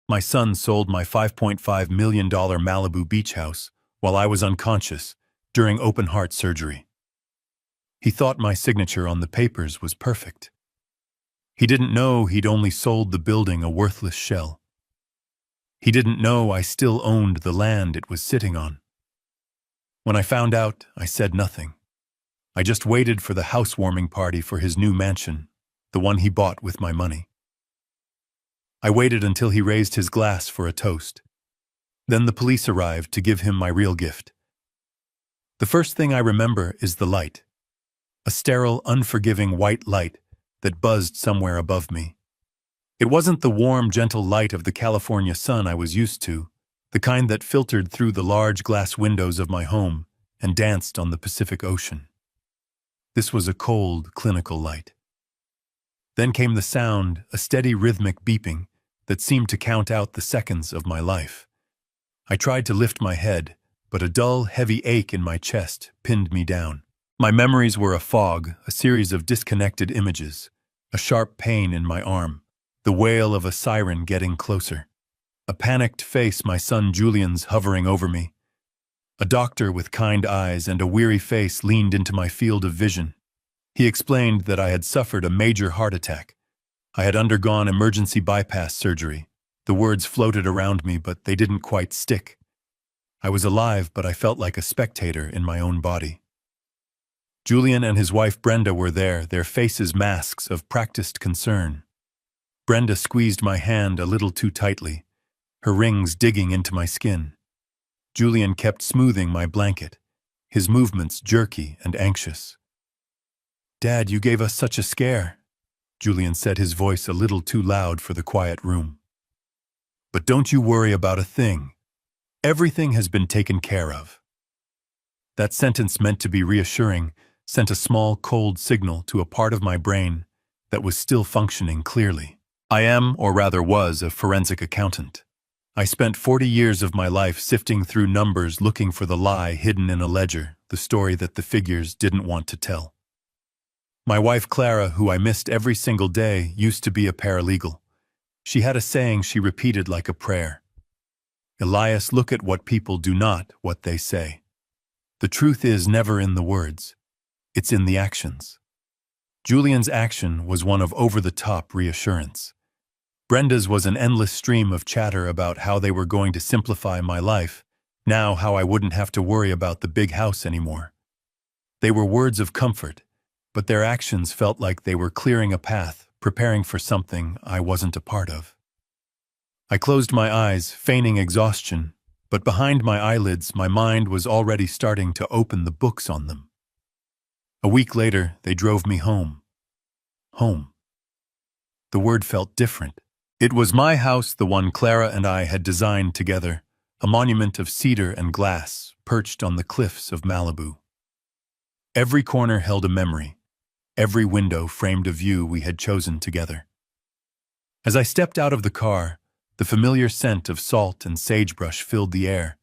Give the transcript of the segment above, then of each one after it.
My son sold my $5.5 million Malibu beach house while I was unconscious during open-heart surgery. He thought my signature on the papers was perfect. He didn't know he'd only sold the building a worthless shell. He didn't know I still owned the land it was sitting on. When I found out, I said nothing. I just waited for the housewarming party for his new mansion, the one he bought with my money. I waited until he raised his glass for a toast. Then the police arrived to give him my real gift. The first thing I remember is the light. A sterile, unforgiving white light that buzzed somewhere above me. It wasn't the warm, gentle light of the California sun I was used to, the kind that filtered through the large glass windows of my home and danced on the Pacific Ocean. This was a cold, clinical light. Then came the sound, a steady rhythmic beeping that seemed to count out the seconds of my life. I tried to lift my head, but a dull, heavy ache in my chest pinned me down. My memories were a fog, a series of disconnected images, a sharp pain in my arm, the wail of a siren getting closer, a panicked face my son Julian's hovering over me. A doctor with kind eyes and a weary face leaned into my field of vision. He explained that I had suffered a major heart attack. I had undergone emergency bypass surgery. The words floated around me, but they didn't quite stick. I was alive, but I felt like a spectator in my own body. Julian and his wife Brenda were there, their faces masks of practiced concern. Brenda squeezed my hand a little too tightly, her rings digging into my skin. Julian kept smoothing my blanket, his movements jerky and anxious. "Dad, you gave us such a scare," Julian said, his voice a little too loud for the quiet room. "But don't you worry about a thing. Everything has been taken care of." That sentence, meant to be reassuring, sent a small, cold signal to a part of my brain that was still functioning clearly. I am, or rather was, a forensic accountant. I spent 40 years of my life sifting through numbers looking for the lie hidden in a ledger, the story that the figures didn't want to tell. My wife Clara, who I missed every single day, used to be a paralegal. She had a saying she repeated like a prayer. "Elias, look at what people do, not what they say. The truth is never in the words. It's in the actions." Julian's action was one of over-the-top reassurance. Brenda's was an endless stream of chatter about how they were going to simplify my life, now how I wouldn't have to worry about the big house anymore. They were words of comfort, but their actions felt like they were clearing a path, preparing for something I wasn't a part of. I closed my eyes, feigning exhaustion, but behind my eyelids my mind was already starting to open the books on them. A week later, they drove me home. Home. The word felt different. It was my house, the one Clara and I had designed together, a monument of cedar and glass perched on the cliffs of Malibu. Every corner held a memory. Every window framed a view we had chosen together. As I stepped out of the car, the familiar scent of salt and sagebrush filled the air,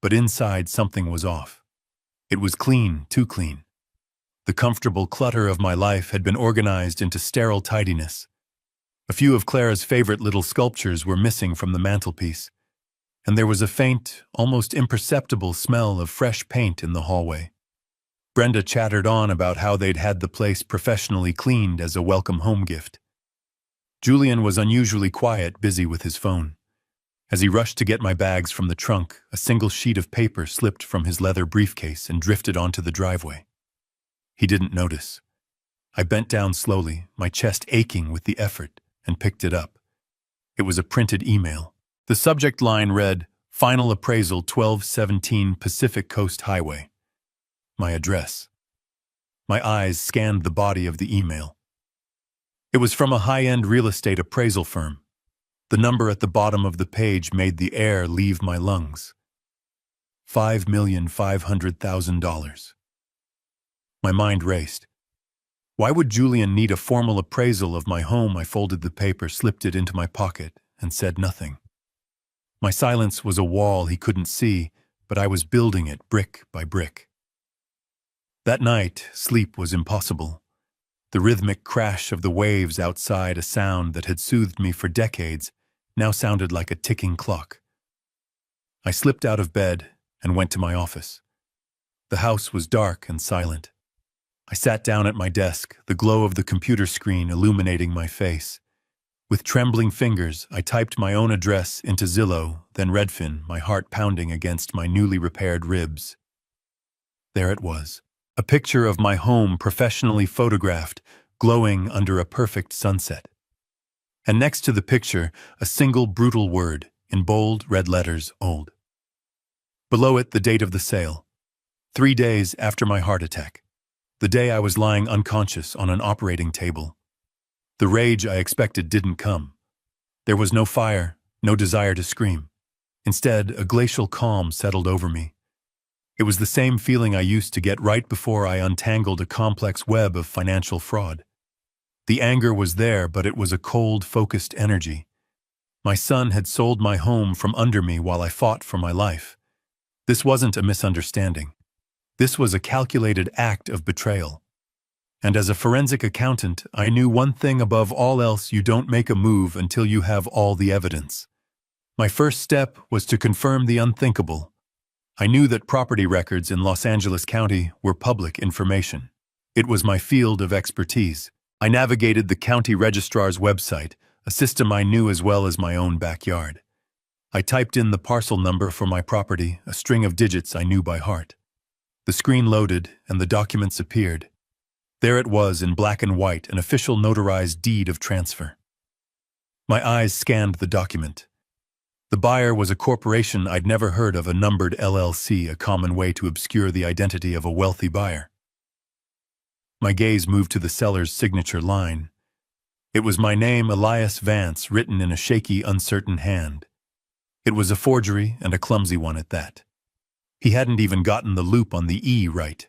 but inside something was off. It was clean, too clean. The comfortable clutter of my life had been organized into sterile tidiness. A few of Clara's favorite little sculptures were missing from the mantelpiece, and there was a faint, almost imperceptible smell of fresh paint in the hallway. Brenda chattered on about how they'd had the place professionally cleaned as a welcome home gift. Julian was unusually quiet, busy with his phone. As he rushed to get my bags from the trunk, a single sheet of paper slipped from his leather briefcase and drifted onto the driveway. He didn't notice. I bent down slowly, my chest aching with the effort, and picked it up. It was a printed email. The subject line read, "Final Appraisal 1217 Pacific Coast Highway." My address. My eyes scanned the body of the email. It was from a high-end real estate appraisal firm. The number at the bottom of the page made the air leave my lungs. $5,500,000. My mind raced. Why would Julian need a formal appraisal of my home? I folded the paper, slipped it into my pocket, and said nothing. My silence was a wall he couldn't see, but I was building it brick by brick. That night, sleep was impossible. The rhythmic crash of the waves outside, a sound that had soothed me for decades, now sounded like a ticking clock. I slipped out of bed and went to my office. The house was dark and silent. I sat down at my desk, the glow of the computer screen illuminating my face. With trembling fingers, I typed my own address into Zillow, then Redfin, my heart pounding against my newly repaired ribs. There it was, a picture of my home professionally photographed, glowing under a perfect sunset. And next to the picture, a single brutal word, in bold red letters, old. Below it, the date of the sale. 3 days after my heart attack. The day I was lying unconscious on an operating table. The rage I expected didn't come. There was no fire, no desire to scream. Instead, a glacial calm settled over me. It was the same feeling I used to get right before I untangled a complex web of financial fraud. The anger was there, but it was a cold, focused energy. My son had sold my home from under me while I fought for my life. This wasn't a misunderstanding. This was a calculated act of betrayal. And as a forensic accountant, I knew one thing above all else: you don't make a move until you have all the evidence. My first step was to confirm the unthinkable. I knew that property records in Los Angeles County were public information. It was my field of expertise. I navigated the county registrar's website, a system I knew as well as my own backyard. I typed in the parcel number for my property, a string of digits I knew by heart. The screen loaded, and the documents appeared. There it was in black and white, an official notarized deed of transfer. My eyes scanned the document. The buyer was a corporation I'd never heard of, a numbered LLC, a common way to obscure the identity of a wealthy buyer. My gaze moved to the seller's signature line. It was my name, Elias Vance, written in a shaky, uncertain hand. It was a forgery, and a clumsy one at that. He hadn't even gotten the loop on the E right.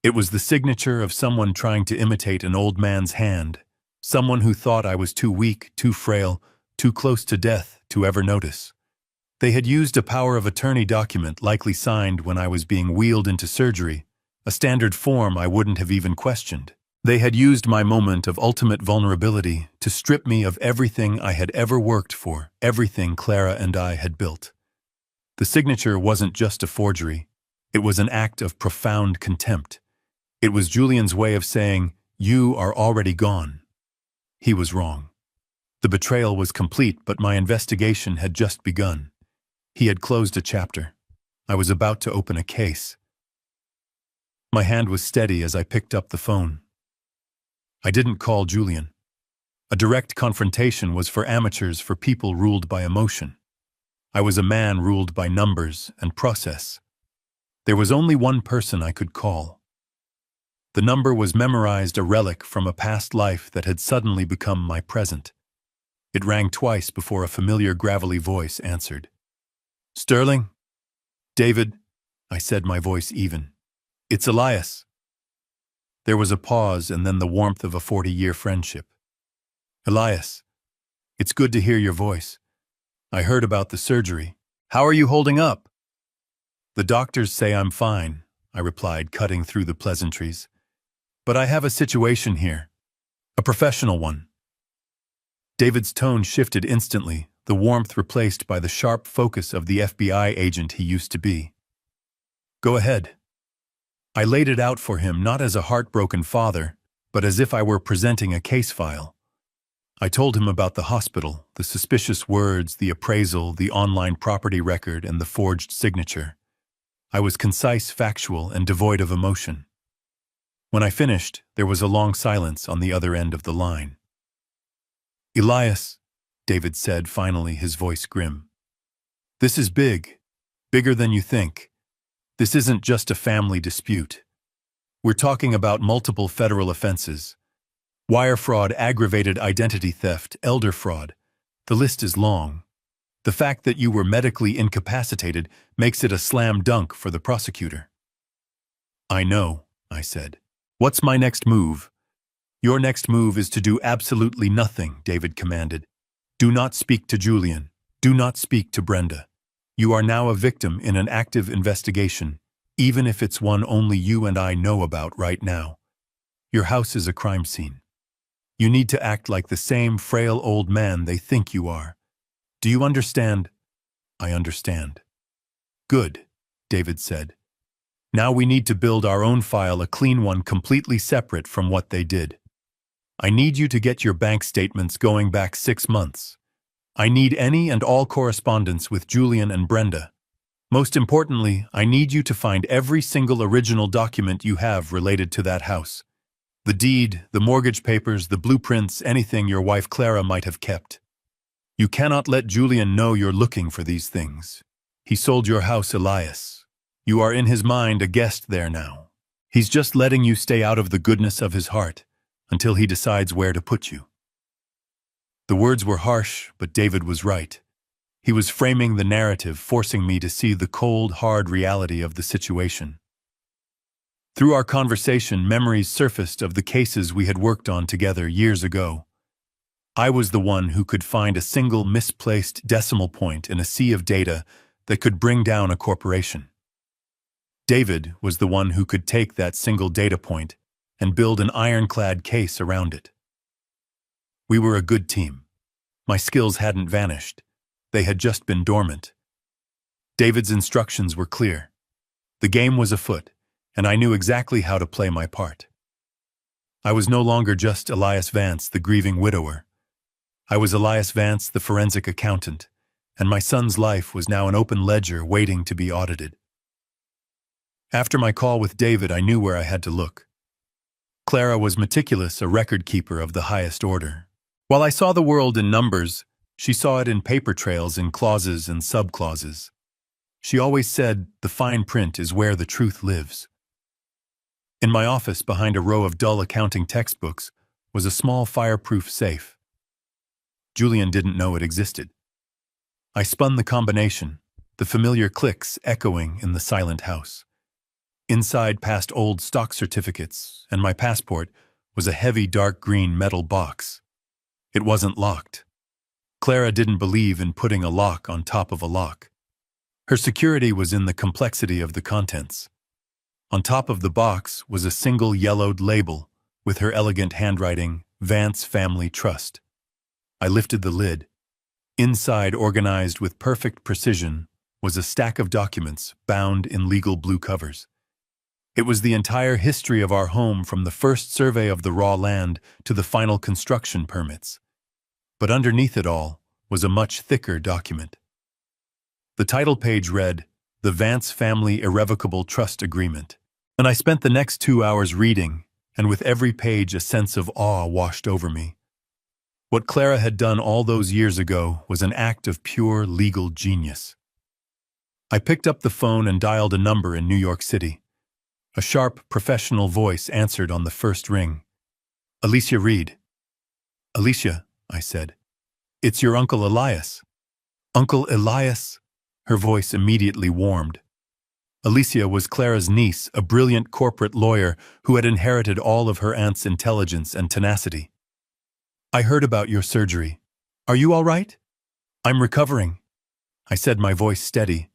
It was the signature of someone trying to imitate an old man's hand, someone who thought I was too weak, too frail, too close to death to ever notice. They had used a power of attorney document likely signed when I was being wheeled into surgery, a standard form I wouldn't have even questioned. They had used my moment of ultimate vulnerability to strip me of everything I had ever worked for, everything Clara and I had built. The signature wasn't just a forgery. It was an act of profound contempt. It was Julian's way of saying, "You are already gone." He was wrong. The betrayal was complete, but my investigation had just begun. He had closed a chapter. I was about to open a case. My hand was steady as I picked up the phone. I didn't call Julian. A direct confrontation was for amateurs, for people ruled by emotion. I was a man ruled by numbers and process. There was only one person I could call. The number was memorized, a relic from a past life that had suddenly become my present. It rang twice before a familiar gravelly voice answered. "Sterling?" "David," I said, my voice even. "It's Elias." There was a pause, and then the warmth of a 40-year friendship. "Elias, it's good to hear your voice. I heard about the surgery. How are you holding up?" "The doctors say I'm fine," I replied, cutting through the pleasantries. "But I have a situation here. A professional one." David's tone shifted instantly, the warmth replaced by the sharp focus of the FBI agent he used to be. "Go ahead." I laid it out for him, not as a heartbroken father, but as if I were presenting a case file. I told him about the hospital, the suspicious words, the appraisal, the online property record, and the forged signature. I was concise, factual, and devoid of emotion. When I finished, there was a long silence on the other end of the line. "Elias," David said finally, his voice grim. "This is big, bigger than you think. This isn't just a family dispute. We're talking about multiple federal offenses. Wire fraud, aggravated identity theft, elder fraud. The list is long. The fact that you were medically incapacitated makes it a slam dunk for the prosecutor." "I know," I said. "What's my next move?" "Your next move is to do absolutely nothing," David commanded. "Do not speak to Julian. Do not speak to Brenda. You are now a victim in an active investigation, even if it's one only you and I know about right now. Your house is a crime scene. You need to act like the same frail old man they think you are. Do you understand? I understand. Good, David said. Now we need to build our own file, a clean one completely separate from what they did. I need you to get your bank statements going back 6 months. I need any and all correspondence with Julian and Brenda. Most importantly, I need you to find every single original document you have related to that house. The deed, the mortgage papers, the blueprints, anything your wife Clara might have kept. You cannot let Julian know you're looking for these things. He sold your house, Elias. You are in his mind a guest there now. He's just letting you stay out of the goodness of his heart until he decides where to put you. The words were harsh, but David was right. He was framing the narrative, forcing me to see the cold, hard reality of the situation. Through our conversation, memories surfaced of the cases we had worked on together years ago. I was the one who could find a single misplaced decimal point in a sea of data that could bring down a corporation. David was the one who could take that single data point and build an ironclad case around it. We were a good team. My skills hadn't vanished. They had just been dormant. David's instructions were clear. The game was afoot, and I knew exactly how to play my part. I was no longer just Elias Vance, the grieving widower. I was Elias Vance, the forensic accountant, and my son's life was now an open ledger waiting to be audited. After my call with David, I knew where I had to look. Clara was meticulous, a record keeper of the highest order. While I saw the world in numbers, she saw it in paper trails, in clauses and subclauses. She always said, the fine print is where the truth lives. In my office, behind a row of dull accounting textbooks, was a small fireproof safe. Julian didn't know it existed. I spun the combination, the familiar clicks echoing in the silent house. Inside, past old stock certificates and my passport, was a heavy dark green metal box. It wasn't locked. Clara didn't believe in putting a lock on top of a lock. Her security was in the complexity of the contents. On top of the box was a single yellowed label with her elegant handwriting, Vance Family Trust. I lifted the lid. Inside, organized with perfect precision, was a stack of documents bound in legal blue covers. It was the entire history of our home, from the first survey of the raw land to the final construction permits. But underneath it all was a much thicker document. The title page read, The Vance Family Irrevocable Trust Agreement. And I spent the next 2 hours reading, and with every page a sense of awe washed over me. What Clara had done all those years ago was an act of pure legal genius. I picked up the phone and dialed a number in New York City. A sharp, professional voice answered on the first ring. Alicia Reed. Alicia, I said. It's your Uncle Elias. Uncle Elias? Her voice immediately warmed. Alicia was Clara's niece, a brilliant corporate lawyer who had inherited all of her aunt's intelligence and tenacity. I heard about your surgery. Are you all right? I'm recovering, I said, my voice steady.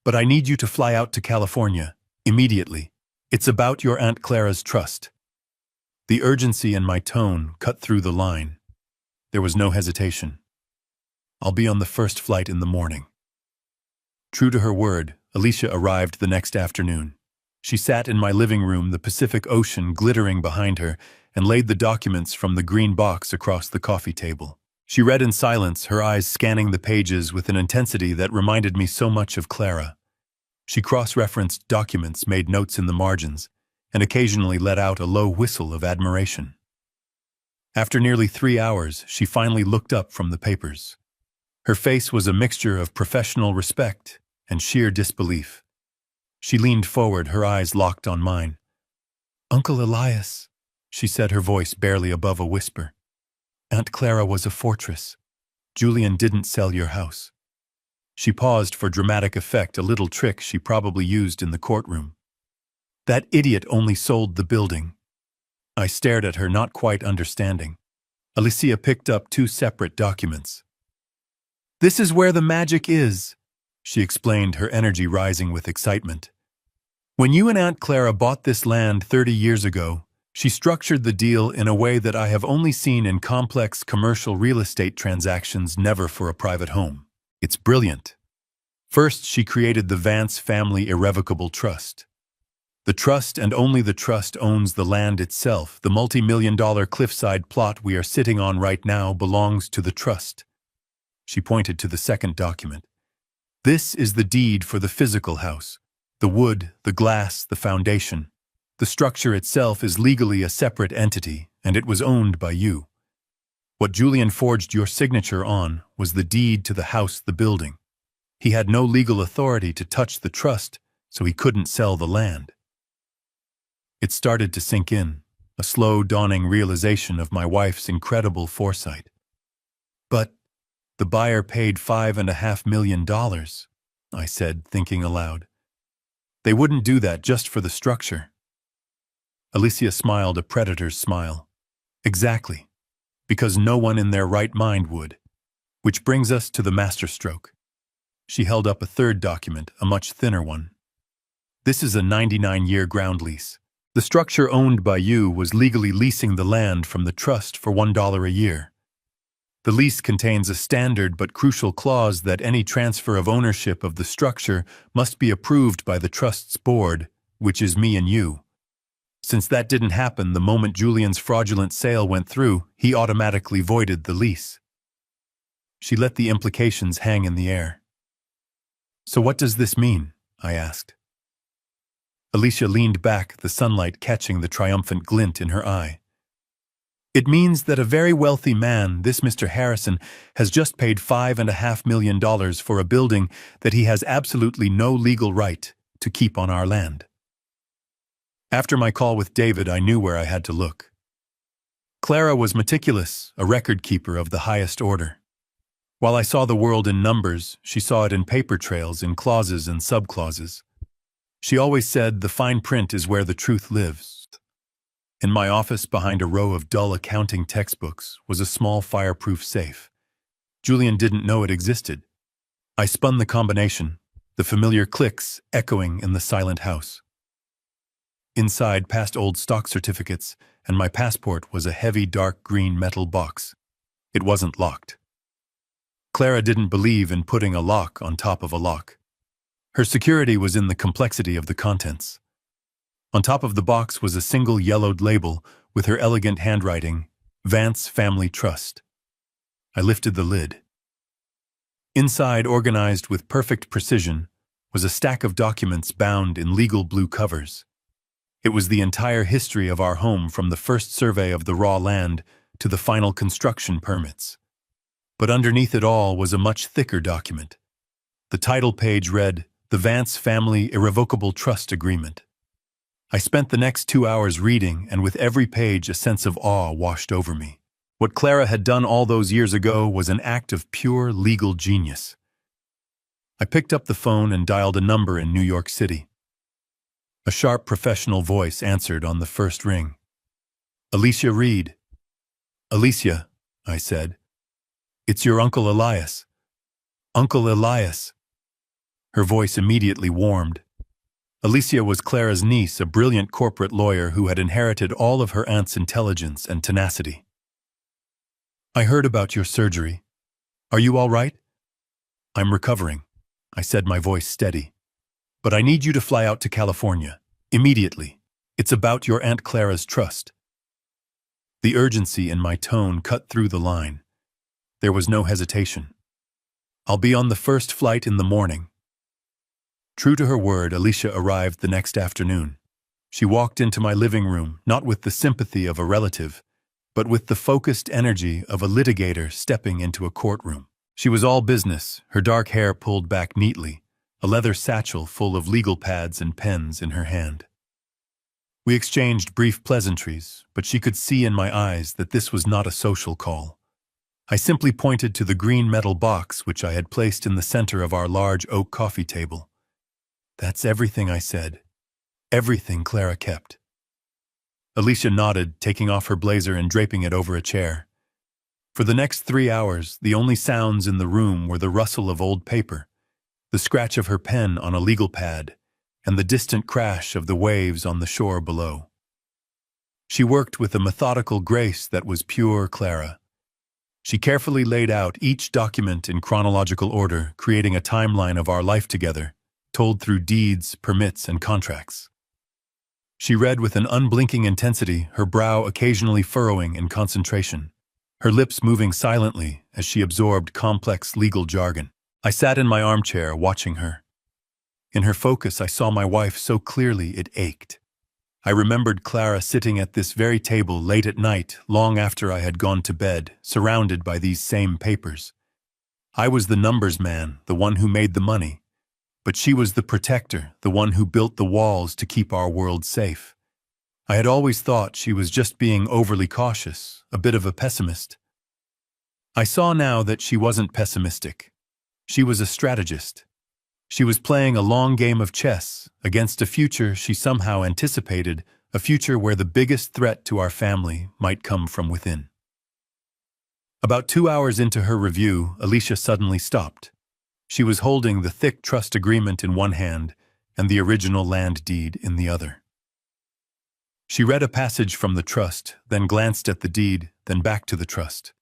But I need you to fly out to California, immediately. It's about your Aunt Clara's trust. The urgency in my tone cut through the line. There was no hesitation. I'll be on the first flight in the morning. True to her word, Alicia arrived the next afternoon. She sat in my living room, the Pacific Ocean glittering behind her, and laid the documents from the green box across the coffee table. She read in silence, her eyes scanning the pages with an intensity that reminded me so much of Clara. She cross-referenced documents, made notes in the margins, and occasionally let out a low whistle of admiration. After nearly 3 hours, she finally looked up from the papers. Her face was a mixture of professional respect and sheer disbelief. She leaned forward, her eyes locked on mine. Uncle Elias, she said, her voice barely above a whisper. Aunt Clara was a fortress. Julian didn't sell your house. She paused for dramatic effect, a little trick she probably used in the courtroom. That idiot only sold the building. I stared at her, not quite understanding. Alicia picked up 2 separate documents. This is where the magic is, she explained, her energy rising with excitement. When you and Aunt Clara bought this land 30 years ago, She structured the deal in a way that I have only seen in complex commercial real estate transactions, never for a private home. It's brilliant. First, she created the Vance Family Irrevocable Trust. The trust, and only the trust, owns the land itself. The multi-million-dollar cliffside plot we are sitting on right now belongs to the trust. She pointed to the second document. This is the deed for the physical house. The wood, the glass, the foundation. The structure itself is legally a separate entity, and it was owned by you. What Julian forged your signature on was the deed to the house, the building. He had no legal authority to touch the trust, so he couldn't sell the land. It started to sink in, a slow, dawning realization of my wife's incredible foresight. But the buyer paid $5.5 million, I said, thinking aloud. They wouldn't do that just for the structure. Alicia smiled a predator's smile. Exactly, because no one in their right mind would. Which brings us to the masterstroke. She held up a third document, a much thinner one. This is a 99-year ground lease. The structure owned by you was legally leasing the land from the trust for $1 a year. The lease contains a standard but crucial clause that any transfer of ownership of the structure must be approved by the trust's board, which is me and you. Since that didn't happen the moment Julian's fraudulent sale went through, he automatically voided the lease. She let the implications hang in the air. So what does this mean? I asked. Alicia leaned back, the sunlight catching the triumphant glint in her eye. It means that a very wealthy man, this Mr. Harrison, has just paid $5.5 million for a building that he has absolutely no legal right to keep on our land. After my call with David, I knew where I had to look. Clara was meticulous, a record keeper of the highest order. While I saw the world in numbers, she saw it in paper trails, in clauses and subclauses. She always said the fine print is where the truth lives. In my office, behind a row of dull accounting textbooks, was a small fireproof safe. Julian didn't know it existed. I spun the combination, the familiar clicks echoing in the silent house. Inside, past old stock certificates, and my passport was a heavy dark green metal box. It wasn't locked. Clara didn't believe in putting a lock on top of a lock. Her security was in the complexity of the contents. On top of the box was a single yellowed label with her elegant handwriting, Vance Family Trust. I lifted the lid. Inside, organized with perfect precision, was a stack of documents bound in legal blue covers. It was the entire history of our home, from the first survey of the raw land to the final construction permits. But underneath it all was a much thicker document. The title page read, The Vance Family Irrevocable Trust Agreement. I spent the next 2 hours reading, and with every page a sense of awe washed over me. What Clara had done all those years ago was an act of pure legal genius. I picked up the phone and dialed a number in New York City. A sharp professional voice answered on the first ring. Alicia Reed. Alicia, I said. It's your Uncle Elias. Uncle Elias. Her voice immediately warmed. Alicia was Clara's niece, a brilliant corporate lawyer who had inherited all of her aunt's intelligence and tenacity. I heard about your surgery. Are you all right? I'm recovering, I said, my voice steady. But I need you to fly out to California, immediately. It's about your Aunt Clara's trust. The urgency in my tone cut through the line. There was no hesitation. I'll be on the first flight in the morning. True to her word, Alicia arrived the next afternoon. She walked into my living room, not with the sympathy of a relative, but with the focused energy of a litigator stepping into a courtroom. She was all business, her dark hair pulled back neatly, a leather satchel full of legal pads and pens in her hand. We exchanged brief pleasantries, but she could see in my eyes that this was not a social call. I simply pointed to the green metal box which I had placed in the center of our large oak coffee table. That's everything, I said. Everything Clara kept. Alicia nodded, taking off her blazer and draping it over a chair. For the next 3 hours, the only sounds in the room were the rustle of old paper, the scratch of her pen on a legal pad, and the distant crash of the waves on the shore below. She worked with a methodical grace that was pure Clara. She carefully laid out each document in chronological order, creating a timeline of our life together, told through deeds, permits, and contracts. She read with an unblinking intensity, her brow occasionally furrowing in concentration, her lips moving silently as she absorbed complex legal jargon. I sat in my armchair, watching her. In her focus, I saw my wife so clearly it ached. I remembered Clara sitting at this very table late at night, long after I had gone to bed, surrounded by these same papers. I was the numbers man, the one who made the money. But she was the protector, the one who built the walls to keep our world safe. I had always thought she was just being overly cautious, a bit of a pessimist. I saw now that she wasn't pessimistic. She was a strategist. She was playing a long game of chess against a future she somehow anticipated, a future where the biggest threat to our family might come from within. About 2 hours into her review, Alicia suddenly stopped. She was holding the thick trust agreement in one hand and the original land deed in the other. She read a passage from the trust, then glanced at the deed, then back to the trust.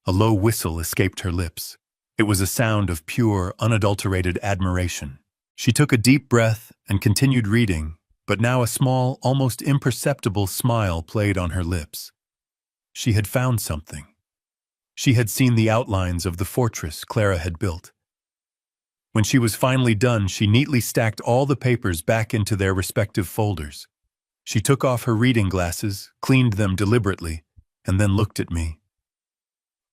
A low whistle escaped her lips. It was a sound of pure, unadulterated admiration. She took a deep breath and continued reading, but now a small, almost imperceptible smile played on her lips. She had found something. She had seen the outlines of the fortress Clara had built. When she was finally done, she neatly stacked all the papers back into their respective folders. She took off her reading glasses, cleaned them deliberately, and then looked at me.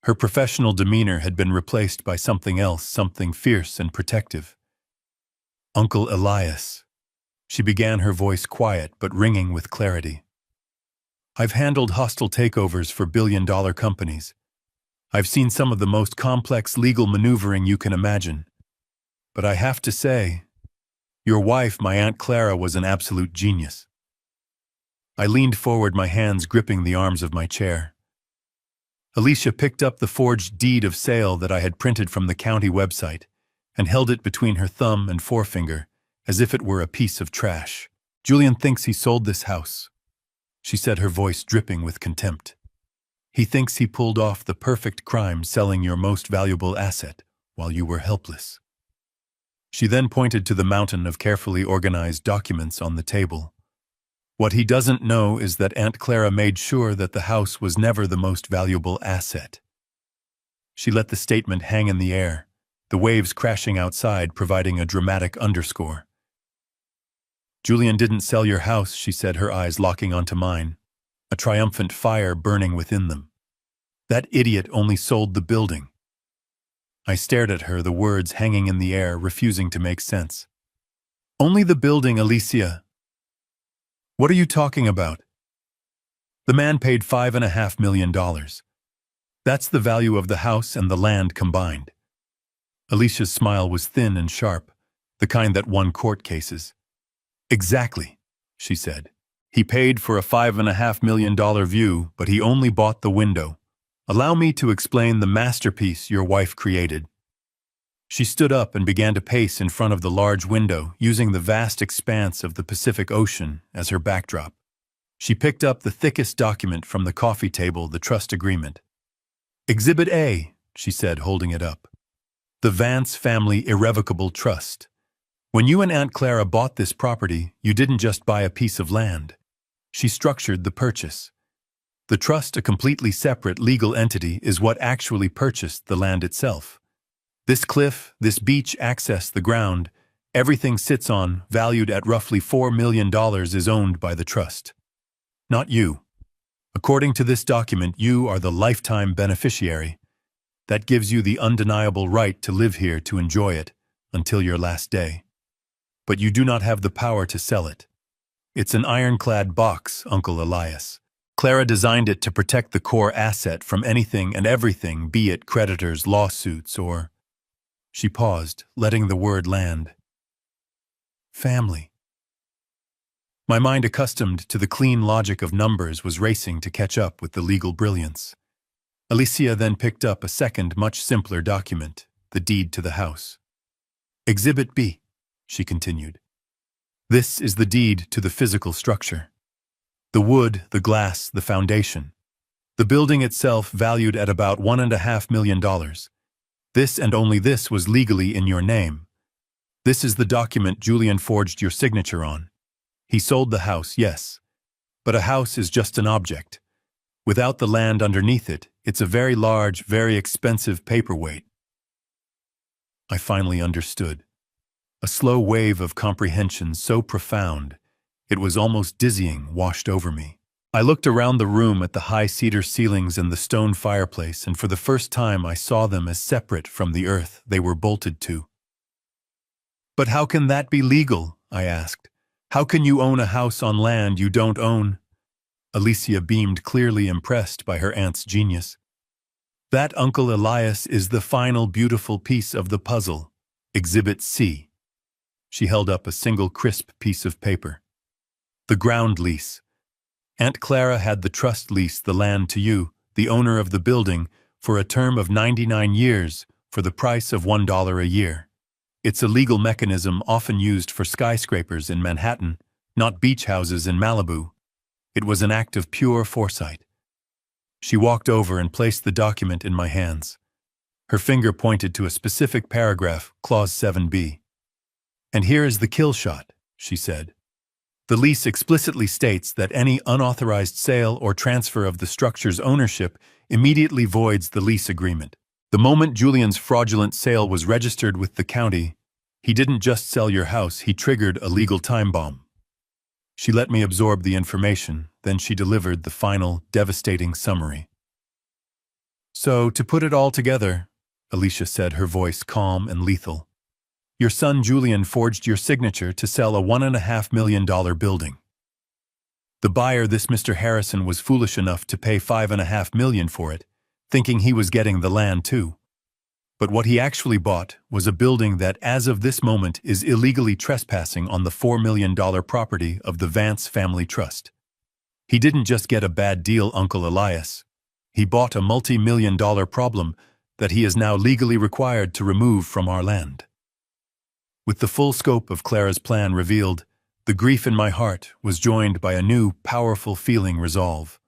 Her professional demeanor had been replaced by something else, something fierce and protective. "Uncle Elias," she began, her voice quiet but ringing with clarity. "I've handled hostile takeovers for billion-dollar companies. I've seen some of the most complex legal maneuvering you can imagine. But I have to say, your wife, my Aunt Clara, was an absolute genius." I leaned forward, my hands gripping the arms of my chair. Alicia picked up the forged deed of sale that I had printed from the county website and held it between her thumb and forefinger as if it were a piece of trash. "Julian thinks he sold this house," she said, her voice dripping with contempt. "He thinks he pulled off the perfect crime, selling your most valuable asset while you were helpless." She then pointed to the mountain of carefully organized documents on the table. "What he doesn't know is that Aunt Clara made sure that the house was never the most valuable asset." She let the statement hang in the air, the waves crashing outside providing a dramatic underscore. "Julian didn't sell your house," she said, her eyes locking onto mine, a triumphant fire burning within them. "That idiot only sold the building." I stared at her, the words hanging in the air, refusing to make sense. "Only the building, Alicia. What are you talking about? The man paid $5.5 million. That's the value of the house and the land combined." Alicia's smile was thin and sharp, the kind that won court cases. "Exactly," she said. "He paid for a $5.5 million view, but he only bought the window. Allow me to explain the masterpiece your wife created." She stood up and began to pace in front of the large window, using the vast expanse of the Pacific Ocean as her backdrop. She picked up the thickest document from the coffee table, the trust agreement. "Exhibit A," she said, holding it up. "The Vance Family Irrevocable Trust. When you and Aunt Clara bought this property, you didn't just buy a piece of land. She structured the purchase. The trust, a completely separate legal entity, is what actually purchased the land itself. This cliff, this beach access, the ground, everything sits on, valued at roughly $4 million, is owned by the trust. Not you. According to this document, you are the lifetime beneficiary. That gives you the undeniable right to live here, to enjoy it, until your last day. But you do not have the power to sell it. It's an ironclad box, Uncle Elias. Clara designed it to protect the core asset from anything and everything, be it creditors, lawsuits, or..." She paused, letting the word land. "Family." My mind, accustomed to the clean logic of numbers, was racing to catch up with the legal brilliance. Alicia then picked up a second, much simpler document, the deed to the house. "Exhibit B," she continued. "This is the deed to the physical structure. The wood, the glass, the foundation. The building itself valued at about $1.5 million. This and only this was legally in your name. This is the document Julian forged your signature on. He sold the house, yes. But a house is just an object. Without the land underneath it, it's a very large, very expensive paperweight. I finally understood. A slow wave of comprehension so profound, it was almost dizzying, washed over me. I looked around the room at the high cedar ceilings and the stone fireplace, and for the first time I saw them as separate from the earth they were bolted to. But how can that be legal? I asked. How can you own a house on land you don't own? Alicia beamed, clearly impressed by her aunt's genius. That, Uncle Elias, is the final beautiful piece of the puzzle. Exhibit C. She held up a single crisp piece of paper. The ground lease. Aunt Clara had the trust lease the land to you, the owner of the building, for a term of 99 years for the price of $1 a year. It's a legal mechanism often used for skyscrapers in Manhattan, not beach houses in Malibu. It was an act of pure foresight. She walked over and placed the document in my hands. Her finger pointed to a specific paragraph, Clause 7b. And here is the kill shot, she said. The lease explicitly states that any unauthorized sale or transfer of the structure's ownership immediately voids the lease agreement. The moment Julian's fraudulent sale was registered with the county, he didn't just sell your house, he triggered a legal time bomb. She let me absorb the information, then she delivered the final, devastating summary. So, to put it all together, Alicia said, her voice calm and lethal, your son Julian forged your signature to sell a $1.5 million building. The buyer, this Mr. Harrison, was foolish enough to pay $5.5 million for it, thinking he was getting the land too. But what he actually bought was a building that, as of this moment, is illegally trespassing on the $4 million property of the Vance Family Trust. He didn't just get a bad deal, Uncle Elias. He bought a multi-million-dollar problem that he is now legally required to remove from our land. With the full scope of Clara's plan revealed, the grief in my heart was joined by a new, powerful feeling resolve.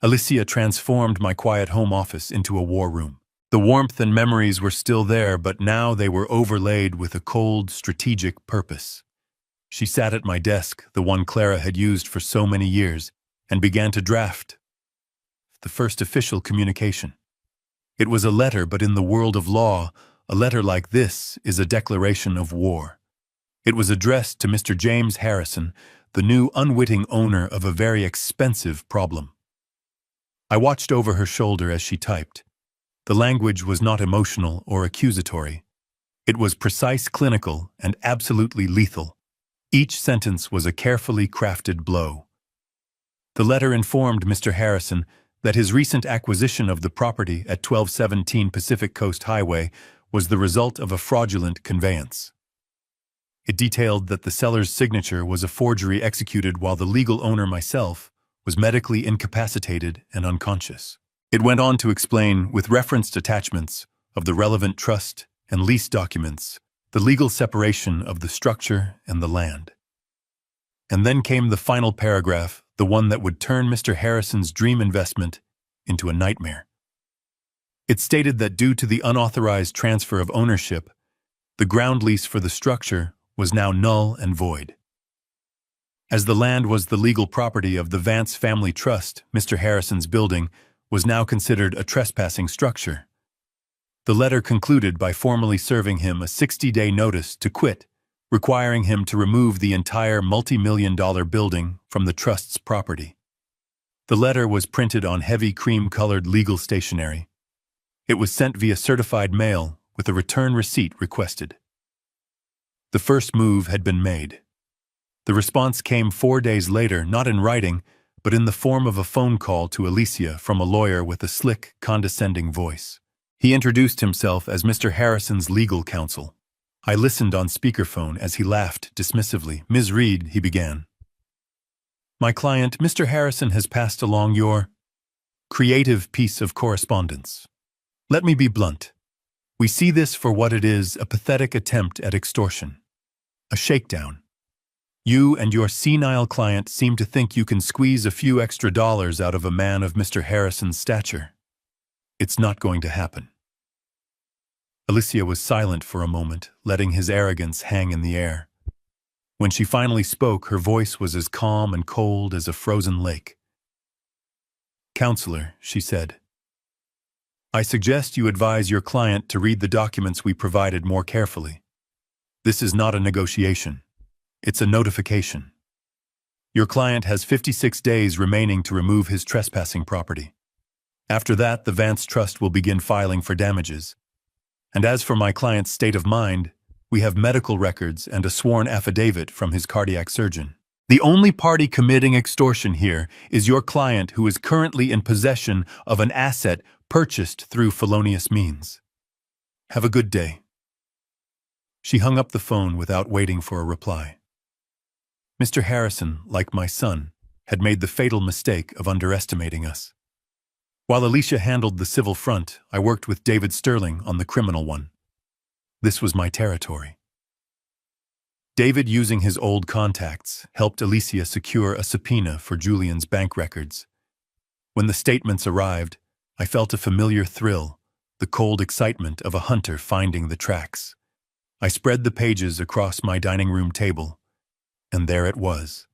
Alicia transformed my quiet home office into a war room. The warmth and memories were still there, but now they were overlaid with a cold, strategic purpose. She sat at my desk, the one Clara had used for so many years, and began to draft the first official communication. It was a letter, but in the world of law, a letter like this is a declaration of war. It was addressed to Mr. James Harrison, the new unwitting owner of a very expensive problem. I watched over her shoulder as she typed. The language was not emotional or accusatory. It was precise, clinical, and absolutely lethal. Each sentence was a carefully crafted blow. The letter informed Mr. Harrison that his recent acquisition of the property at 1217 Pacific Coast Highway was the result of a fraudulent conveyance. It detailed that the seller's signature was a forgery executed while the legal owner, myself, was medically incapacitated and unconscious. It went on to explain, with referenced attachments of the relevant trust and lease documents, the legal separation of the structure and the land. And then came the final paragraph, the one that would turn Mr. Harrison's dream investment into a nightmare. It stated that due to the unauthorized transfer of ownership, the ground lease for the structure was now null and void. As the land was the legal property of the Vance Family Trust, Mr. Harrison's building was now considered a trespassing structure. The letter concluded by formally serving him a 60-day notice to quit, requiring him to remove the entire multi-million-dollar building from the trust's property. The letter was printed on heavy cream-colored legal stationery. It was sent via certified mail with a return receipt requested. The first move had been made. The response came 4 days later, not in writing, but in the form of a phone call to Alicia from a lawyer with a slick, condescending voice. He introduced himself as Mr. Harrison's legal counsel. I listened on speakerphone as he laughed dismissively. Ms. Reed, he began. My client, Mr. Harrison, has passed along your creative piece of correspondence. Let me be blunt. We see this for what it is, a pathetic attempt at extortion. A shakedown. You and your senile client seem to think you can squeeze a few extra dollars out of a man of Mr. Harrison's stature. It's not going to happen." Alicia was silent for a moment, letting his arrogance hang in the air. When she finally spoke, her voice was as calm and cold as a frozen lake. "Counselor," she said, "I suggest you advise your client to read the documents we provided more carefully. This is not a negotiation. It's a notification. Your client has 56 days remaining to remove his trespassing property. After that, the Vance Trust will begin filing for damages. And as for my client's state of mind, we have medical records and a sworn affidavit from his cardiac surgeon. The only party committing extortion here is your client, who is currently in possession of an asset purchased through felonious means. Have a good day." She hung up the phone without waiting for a reply. Mr. Harrison, like my son, had made the fatal mistake of underestimating us. While Alicia handled the civil front, I worked with David Sterling on the criminal one. This was my territory. David, using his old contacts, helped Alicia secure a subpoena for Julian's bank records. When the statements arrived, I felt a familiar thrill, the cold excitement of a hunter finding the tracks. I spread the pages across my dining room table, and there it was.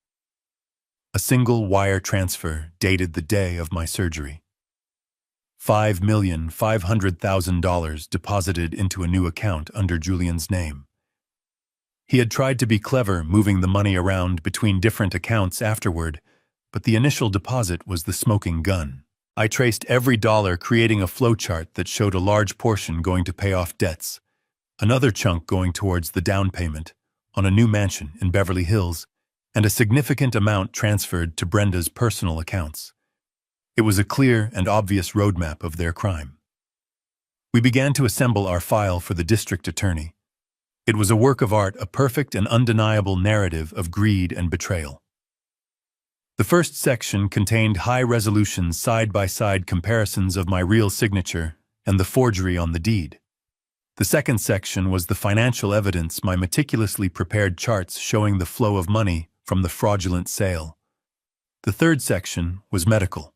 A single wire transfer dated the day of my surgery. $5,500,000 deposited into a new account under Julian's name. He had tried to be clever, moving the money around between different accounts afterward, but the initial deposit was the smoking gun. I traced every dollar, creating a flowchart that showed a large portion going to pay off debts, another chunk going towards the down payment on a new mansion in Beverly Hills, and a significant amount transferred to Brenda's personal accounts. It was a clear and obvious roadmap of their crime. We began to assemble our file for the district attorney. It was a work of art, a perfect and undeniable narrative of greed and betrayal. The first section contained high-resolution side-by-side comparisons of my real signature and the forgery on the deed. The second section was the financial evidence, my meticulously prepared charts showing the flow of money from the fraudulent sale. The third section was medical.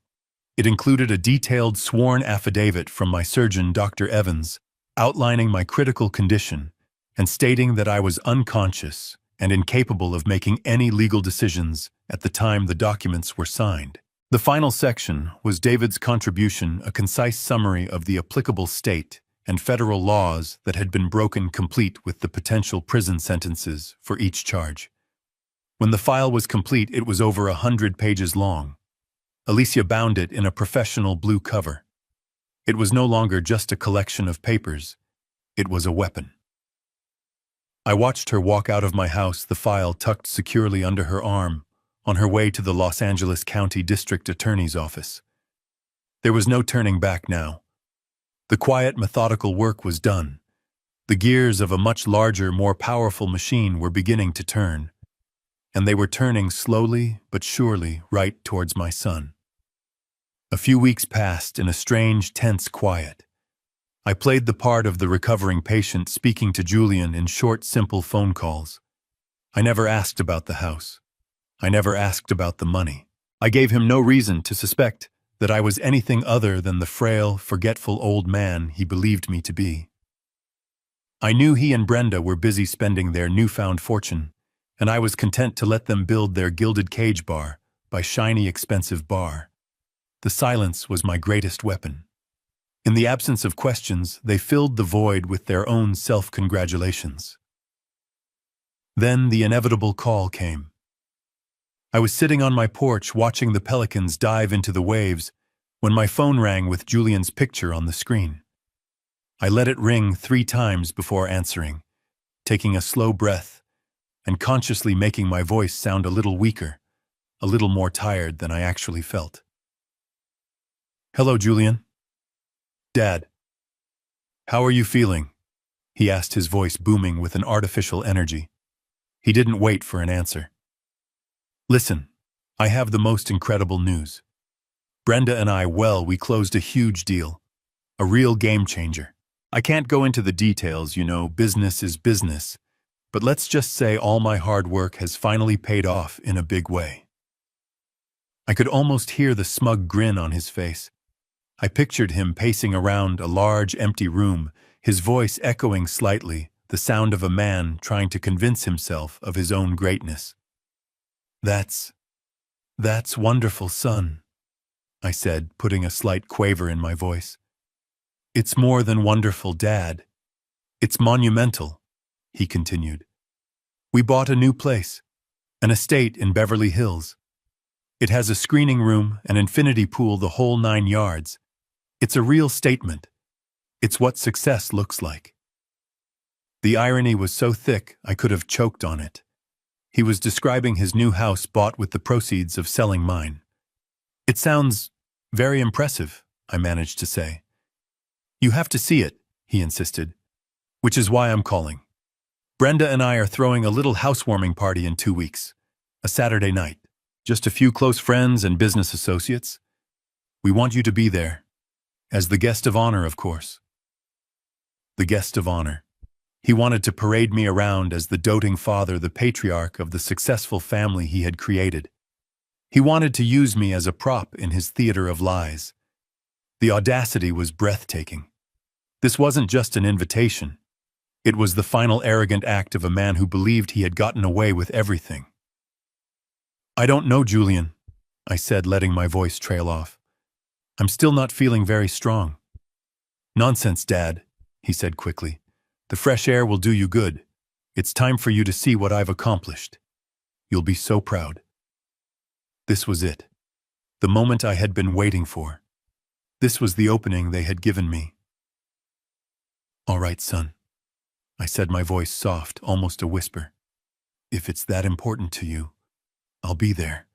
It included a detailed sworn affidavit from my surgeon, Dr. Evans, outlining my critical condition and stating that I was unconscious and incapable of making any legal decisions at the time the documents were signed. The final section was David's contribution, a concise summary of the applicable state and federal laws that had been broken, complete with the potential prison sentences for each charge. When the file was complete, it was over 100 pages long. Alicia bound it in a professional blue cover. It was no longer just a collection of papers. It was a weapon. I watched her walk out of my house, the file tucked securely under her arm, on her way to the Los Angeles County District Attorney's office. There was no turning back now. The quiet, methodical work was done. The gears of a much larger, more powerful machine were beginning to turn, and they were turning slowly but surely right towards my son. A few weeks passed in a strange, tense quiet. I played the part of the recovering patient, speaking to Julian in short, simple phone calls. I never asked about the house. I never asked about the money. I gave him no reason to suspect that I was anything other than the frail, forgetful old man he believed me to be. I knew he and Brenda were busy spending their newfound fortune, and I was content to let them build their gilded cage bar by shiny, expensive bar. The silence was my greatest weapon. In the absence of questions, they filled the void with their own self-congratulations. Then the inevitable call came. I was sitting on my porch watching the pelicans dive into the waves when my phone rang with Julian's picture on the screen. I let it ring 3 times before answering, taking a slow breath and consciously making my voice sound a little weaker, a little more tired than I actually felt. "Hello, Julian." "Dad. How are you feeling?" he asked, his voice booming with an artificial energy. He didn't wait for an answer. "Listen, I have the most incredible news. Brenda and we closed a huge deal. A real game changer. I can't go into the details, business is business, But let's just say all my hard work has finally paid off in a big way. I could almost hear the smug grin on his face. I pictured him pacing around a large, empty room, his voice echoing slightly, the sound of a man trying to convince himself of his own greatness. That's wonderful, son, I said, putting a slight quaver in my voice. It's more than wonderful, Dad. It's monumental, he continued. We bought a new place, an estate in Beverly Hills. It has a screening room, an infinity pool, the whole 9 yards. It's a real statement. It's what success looks like. The irony was so thick I could have choked on it. He was describing his new house bought with the proceeds of selling mine. It sounds very impressive, I managed to say. You have to see it, he insisted, which is why I'm calling. Brenda and I are throwing a little housewarming party in 2 weeks, a Saturday night. Just a few close friends and business associates. We want you to be there, as the guest of honor, of course. The guest of honor. He wanted to parade me around as the doting father, the patriarch of the successful family he had created. He wanted to use me as a prop in his theater of lies. The audacity was breathtaking. This wasn't just an invitation. It was the final arrogant act of a man who believed he had gotten away with everything. I don't know, Julian, I said, letting my voice trail off. I'm still not feeling very strong. Nonsense, Dad, he said quickly. The fresh air will do you good. It's time for you to see what I've accomplished. You'll be so proud. This was it. The moment I had been waiting for. This was the opening they had given me. All right, son, I said, my voice soft, almost a whisper. If it's that important to you, I'll be there.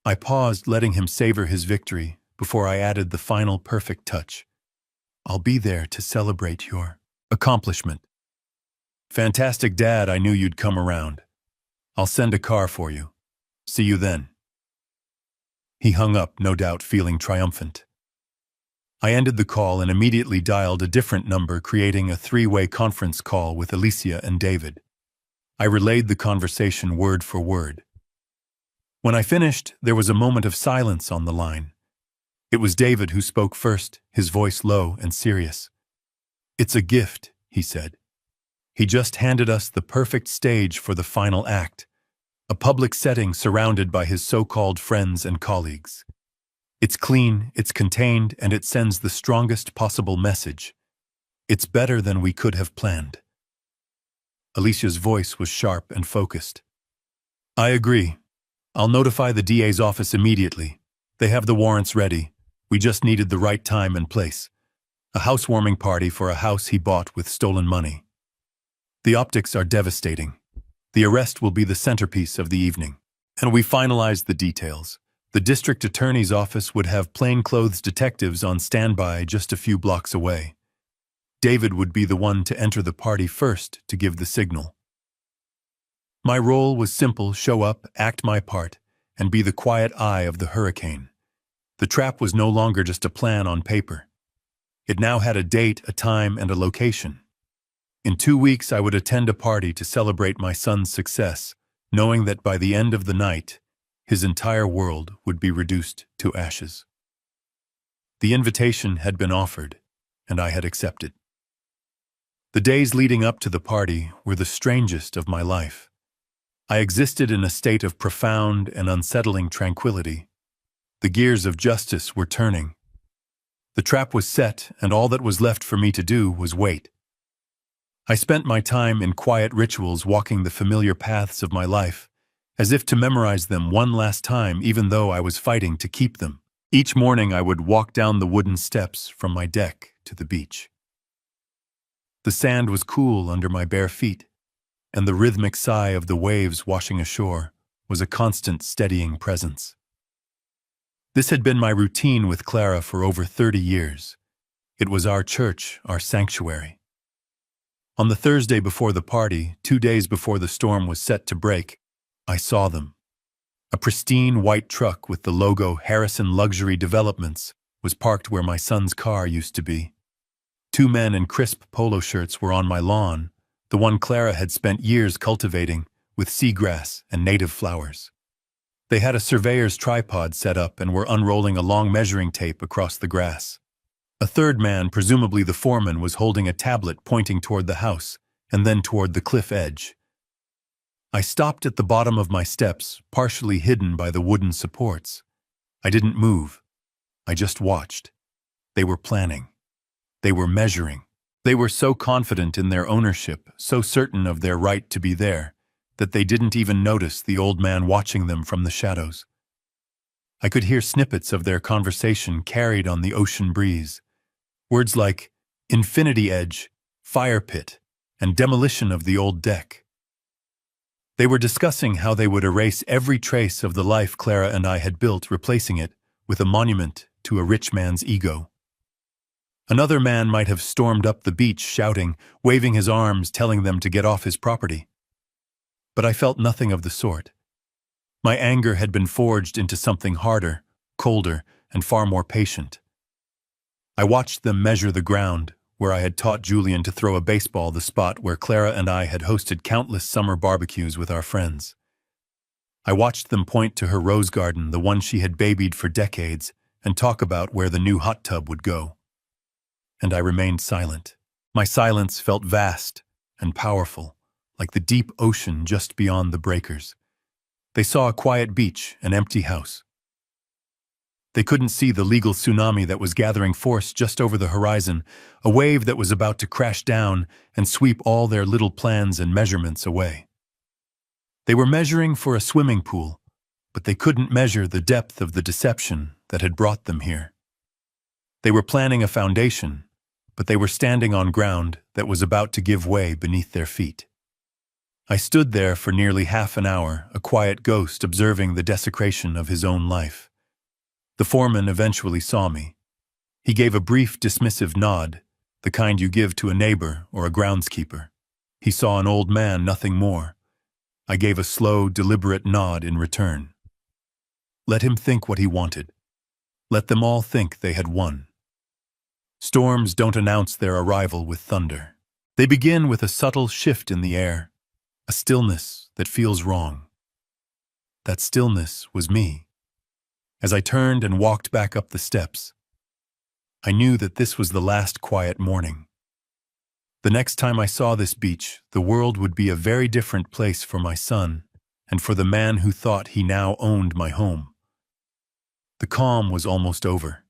I paused, letting him savor his victory, before I added the final perfect touch. I'll be there to celebrate your accomplishment. Fantastic, Dad, I knew you'd come around. I'll send a car for you. See you then. He hung up, no doubt feeling triumphant. I ended the call and immediately dialed a different number, creating a 3-way conference call with Alicia and David. I relayed the conversation word for word. When I finished, there was a moment of silence on the line. It was David who spoke first, his voice low and serious. It's a gift, he said. He just handed us the perfect stage for the final act, a public setting surrounded by his so-called friends and colleagues. It's clean, it's contained, and it sends the strongest possible message. It's better than we could have planned. Alicia's voice was sharp and focused. I agree. I'll notify the DA's office immediately. They have the warrants ready. We just needed the right time and place. A housewarming party for a house he bought with stolen money. The optics are devastating. The arrest will be the centerpiece of the evening. And we finalized the details. The district attorney's office would have plainclothes detectives on standby just a few blocks away. David would be the one to enter the party first to give the signal. My role was simple: show up, act my part, and be the quiet eye of the hurricane. The trap was no longer just a plan on paper. It now had a date, a time, and a location. In 2 weeks, I would attend a party to celebrate my son's success, knowing that by the end of the night, his entire world would be reduced to ashes. The invitation had been offered, and I had accepted. The days leading up to the party were the strangest of my life. I existed in a state of profound and unsettling tranquility. The gears of justice were turning. The trap was set, and all that was left for me to do was wait. I spent my time in quiet rituals, walking the familiar paths of my life, as if to memorize them one last time, even though I was fighting to keep them. Each morning I would walk down the wooden steps from my deck to the beach. The sand was cool under my bare feet, and the rhythmic sigh of the waves washing ashore was a constant, steadying presence. This had been my routine with Clara for over 30 years. It was our church, our sanctuary. On the Thursday before the party, 2 days before the storm was set to break, I saw them. A pristine white truck with the logo Harrison Luxury Developments was parked where my son's car used to be. 2 men in crisp polo shirts were on my lawn, the one Clara had spent years cultivating with seagrass and native flowers. They had a surveyor's tripod set up and were unrolling a long measuring tape across the grass. A third man, presumably the foreman, was holding a tablet pointing toward the house and then toward the cliff edge. I stopped at the bottom of my steps, partially hidden by the wooden supports. I didn't move. I just watched. They were planning. They were measuring. They were so confident in their ownership, so certain of their right to be there, that they didn't even notice the old man watching them from the shadows. I could hear snippets of their conversation carried on the ocean breeze. Words like infinity edge, fire pit, and demolition of the old deck. They were discussing how they would erase every trace of the life Clara and I had built, replacing it with a monument to a rich man's ego. Another man might have stormed up the beach shouting, waving his arms, telling them to get off his property. But I felt nothing of the sort. My anger had been forged into something harder, colder, and far more patient. I watched them measure the ground, where I had taught Julian to throw a baseball, the spot where Clara and I had hosted countless summer barbecues with our friends. I watched them point to her rose garden, the one she had babied for decades, and talk about where the new hot tub would go. And I remained silent. My silence felt vast and powerful, like the deep ocean just beyond the breakers. They saw a quiet beach, an empty house. They couldn't see the legal tsunami that was gathering force just over the horizon, a wave that was about to crash down and sweep all their little plans and measurements away. They were measuring for a swimming pool, but they couldn't measure the depth of the deception that had brought them here. They were planning a foundation, but they were standing on ground that was about to give way beneath their feet. I stood there for nearly half an hour, a quiet ghost observing the desecration of his own life. The foreman eventually saw me. He gave a brief dismissive nod, the kind you give to a neighbor or a groundskeeper. He saw an old man, nothing more. I gave a slow, deliberate nod in return. Let him think what he wanted. Let them all think they had won. Storms don't announce their arrival with thunder. They begin with a subtle shift in the air, a stillness that feels wrong. That stillness was me. As I turned and walked back up the steps, I knew that this was the last quiet morning. The next time I saw this beach, the world would be a very different place for my son and for the man who thought he now owned my home. The calm was almost over.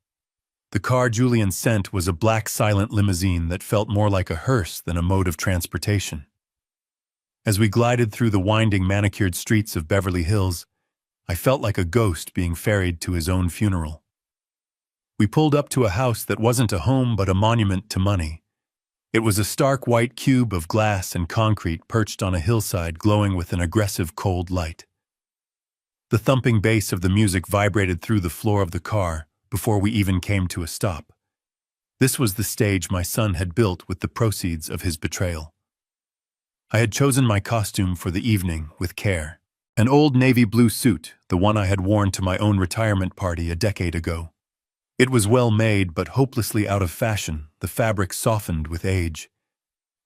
The car Julian sent was a black silent limousine that felt more like a hearse than a mode of transportation. As we glided through the winding manicured streets of Beverly Hills, I felt like a ghost being ferried to his own funeral. We pulled up to a house that wasn't a home but a monument to money. It was a stark white cube of glass and concrete perched on a hillside glowing with an aggressive cold light. The thumping bass of the music vibrated through the floor of the car before we even came to a stop. This was the stage my son had built with the proceeds of his betrayal. I had chosen my costume for the evening with care. An old navy blue suit, the one I had worn to my own retirement party a decade ago. It was well made but hopelessly out of fashion, the fabric softened with age.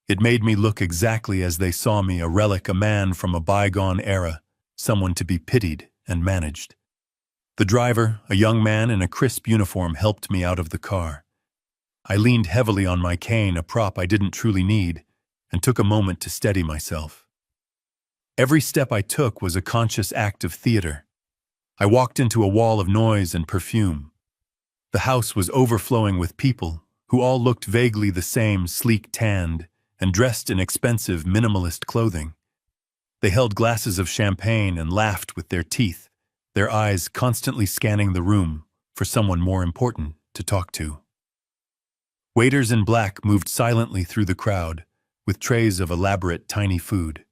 It made me look exactly as they saw me, a relic, a man from a bygone era, someone to be pitied and managed. The driver, a young man in a crisp uniform, helped me out of the car. I leaned heavily on my cane, a prop I didn't truly need, and took a moment to steady myself. Every step I took was a conscious act of theater. I walked into a wall of noise and perfume. The house was overflowing with people who all looked vaguely the same, sleek-tanned and dressed in expensive, minimalist clothing. They held glasses of champagne and laughed with their teeth, their eyes constantly scanning the room for someone more important to talk to. Waiters in black moved silently through the crowd with trays of elaborate, tiny food.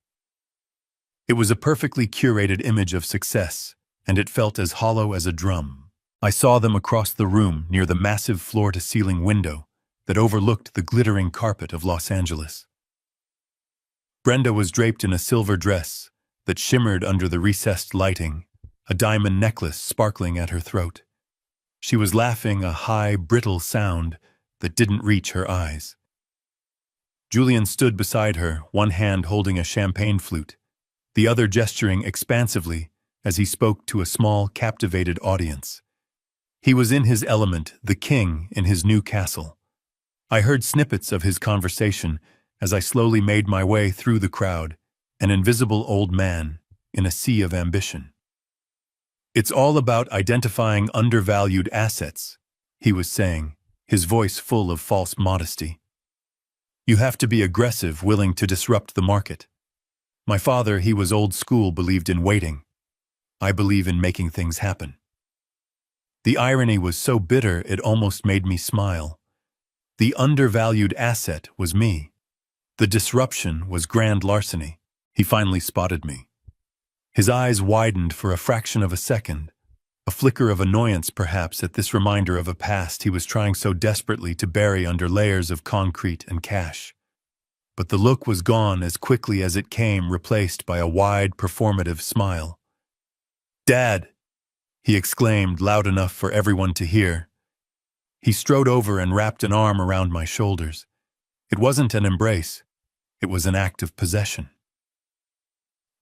It was a perfectly curated image of success, and it felt as hollow as a drum. I saw them across the room near the massive floor-to-ceiling window that overlooked the glittering carpet of Los Angeles. Brenda was draped in a silver dress that shimmered under the recessed lighting, a diamond necklace sparkling at her throat. She was laughing, a high, brittle sound that didn't reach her eyes. Julian stood beside her, one hand holding a champagne flute, the other gesturing expansively as he spoke to a small, captivated audience. He was in his element, the king in his new castle. I heard snippets of his conversation as I slowly made my way through the crowd, an invisible old man in a sea of ambition. "It's all about identifying undervalued assets," he was saying, his voice full of false modesty. "You have to be aggressive, willing to disrupt the market. My father, he was old school, believed in waiting. I believe in making things happen." The irony was so bitter it almost made me smile. The undervalued asset was me. The disruption was grand larceny. He finally spotted me. His eyes widened for a fraction of a second, a flicker of annoyance perhaps at this reminder of a past he was trying so desperately to bury under layers of concrete and cash. But the look was gone as quickly as it came, replaced by a wide, performative smile. "Dad!" he exclaimed loud enough for everyone to hear. He strode over and wrapped an arm around my shoulders. It wasn't an embrace. It was an act of possession.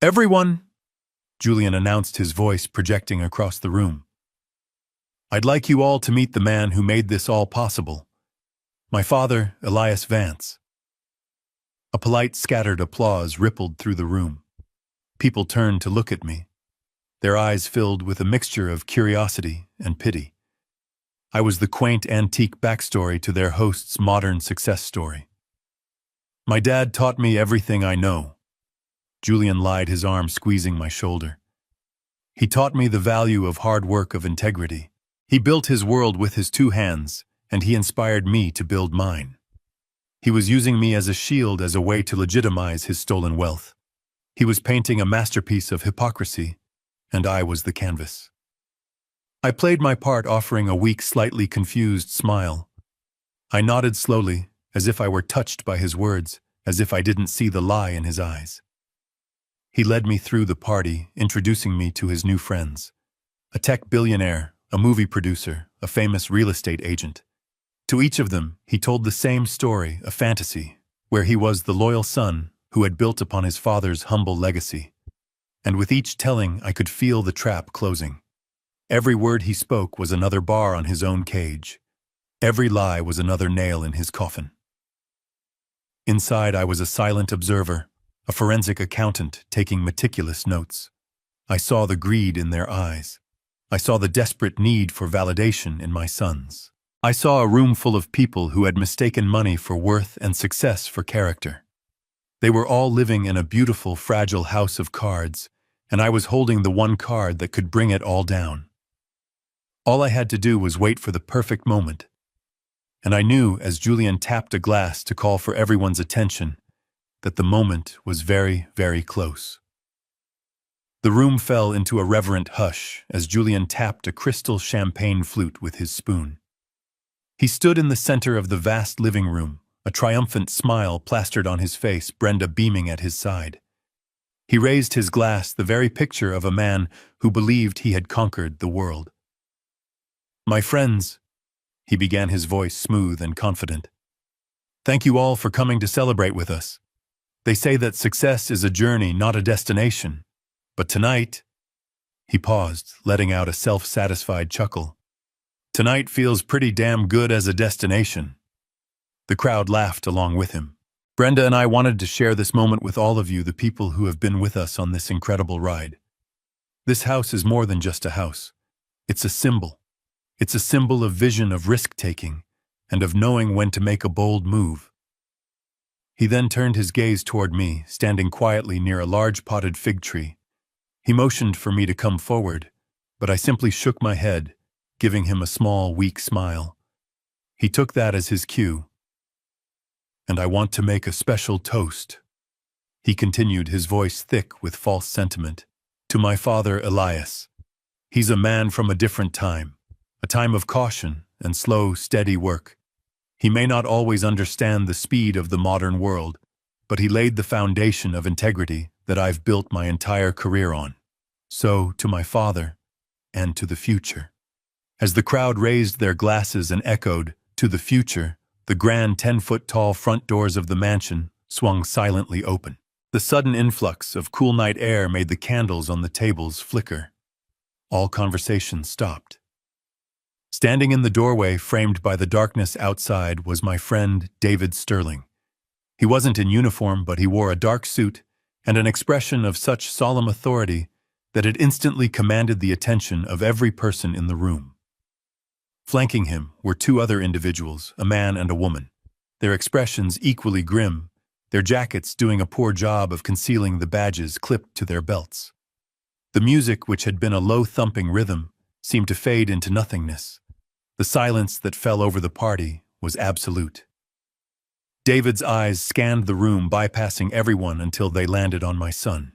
"Everyone!" Julian announced, his voice projecting across the room. "I'd like you all to meet the man who made this all possible. My father, Elias Vance." A polite, scattered applause rippled through the room. People turned to look at me, their eyes filled with a mixture of curiosity and pity. I was the quaint, antique backstory to their host's modern success story. "My dad taught me everything I know." Julian lied, his arm squeezing my shoulder. "He taught me the value of hard work, of integrity. He built his world with his two hands, and he inspired me to build mine. He was using me as a shield, as a way to legitimize his stolen wealth. He was painting a masterpiece of hypocrisy, and I was the canvas." I played my part, offering a weak, slightly confused smile. I nodded slowly, as if I were touched by his words, as if I didn't see the lie in his eyes. He led me through the party, introducing me to his new friends. A tech billionaire, a movie producer, a famous real estate agent. To each of them, he told the same story, a fantasy, where he was the loyal son who had built upon his father's humble legacy. And with each telling, I could feel the trap closing. Every word he spoke was another bar on his own cage. Every lie was another nail in his coffin. Inside, I was a silent observer, a forensic accountant taking meticulous notes. I saw the greed in their eyes. I saw the desperate need for validation in my sons. I saw a room full of people who had mistaken money for worth and success for character. They were all living in a beautiful, fragile house of cards, and I was holding the one card that could bring it all down. All I had to do was wait for the perfect moment. And I knew, as Julian tapped a glass to call for everyone's attention, that the moment was very, very close. The room fell into a reverent hush as Julian tapped a crystal champagne flute with his spoon. He stood in the center of the vast living room, a triumphant smile plastered on his face, Brenda beaming at his side. He raised his glass, the very picture of a man who believed he had conquered the world. "My friends," he began, his voice smooth and confident, "thank you all for coming to celebrate with us. They say that success is a journey, not a destination. But tonight," he paused, letting out a self-satisfied chuckle, "tonight feels pretty damn good as a destination." The crowd laughed along with him. Brenda and I wanted to share this moment with all of you, the people who have been with us on this incredible ride. This house is more than just a house. It's a symbol. It's a symbol of vision, of risk-taking, and of knowing when to make a bold move. He then turned his gaze toward me, standing quietly near a large potted fig tree. He motioned for me to come forward, but I simply shook my head, giving him a small, weak smile. He took that as his cue. "And I want to make a special toast," he continued, his voice thick with false sentiment, "to my father Elias. He's a man from a different time. A time of caution and slow, steady work. He may not always understand the speed of the modern world, but he laid the foundation of integrity that I've built my entire career on. So, to my father, and to the future." As the crowd raised their glasses and echoed, "To the future," The grand 10-foot-tall front doors of the mansion swung silently open. The sudden influx of cool night air made the candles on the tables flicker. All conversation stopped. Standing in the doorway framed by the darkness outside was my friend David Sterling. He wasn't in uniform, but he wore a dark suit and an expression of such solemn authority that it instantly commanded the attention of every person in the room. Flanking him were two other individuals, a man and a woman, their expressions equally grim, their jackets doing a poor job of concealing the badges clipped to their belts. The music, which had been a low thumping rhythm, seemed to fade into nothingness. The silence that fell over the party was absolute. David's eyes scanned the room, bypassing everyone until they landed on my son.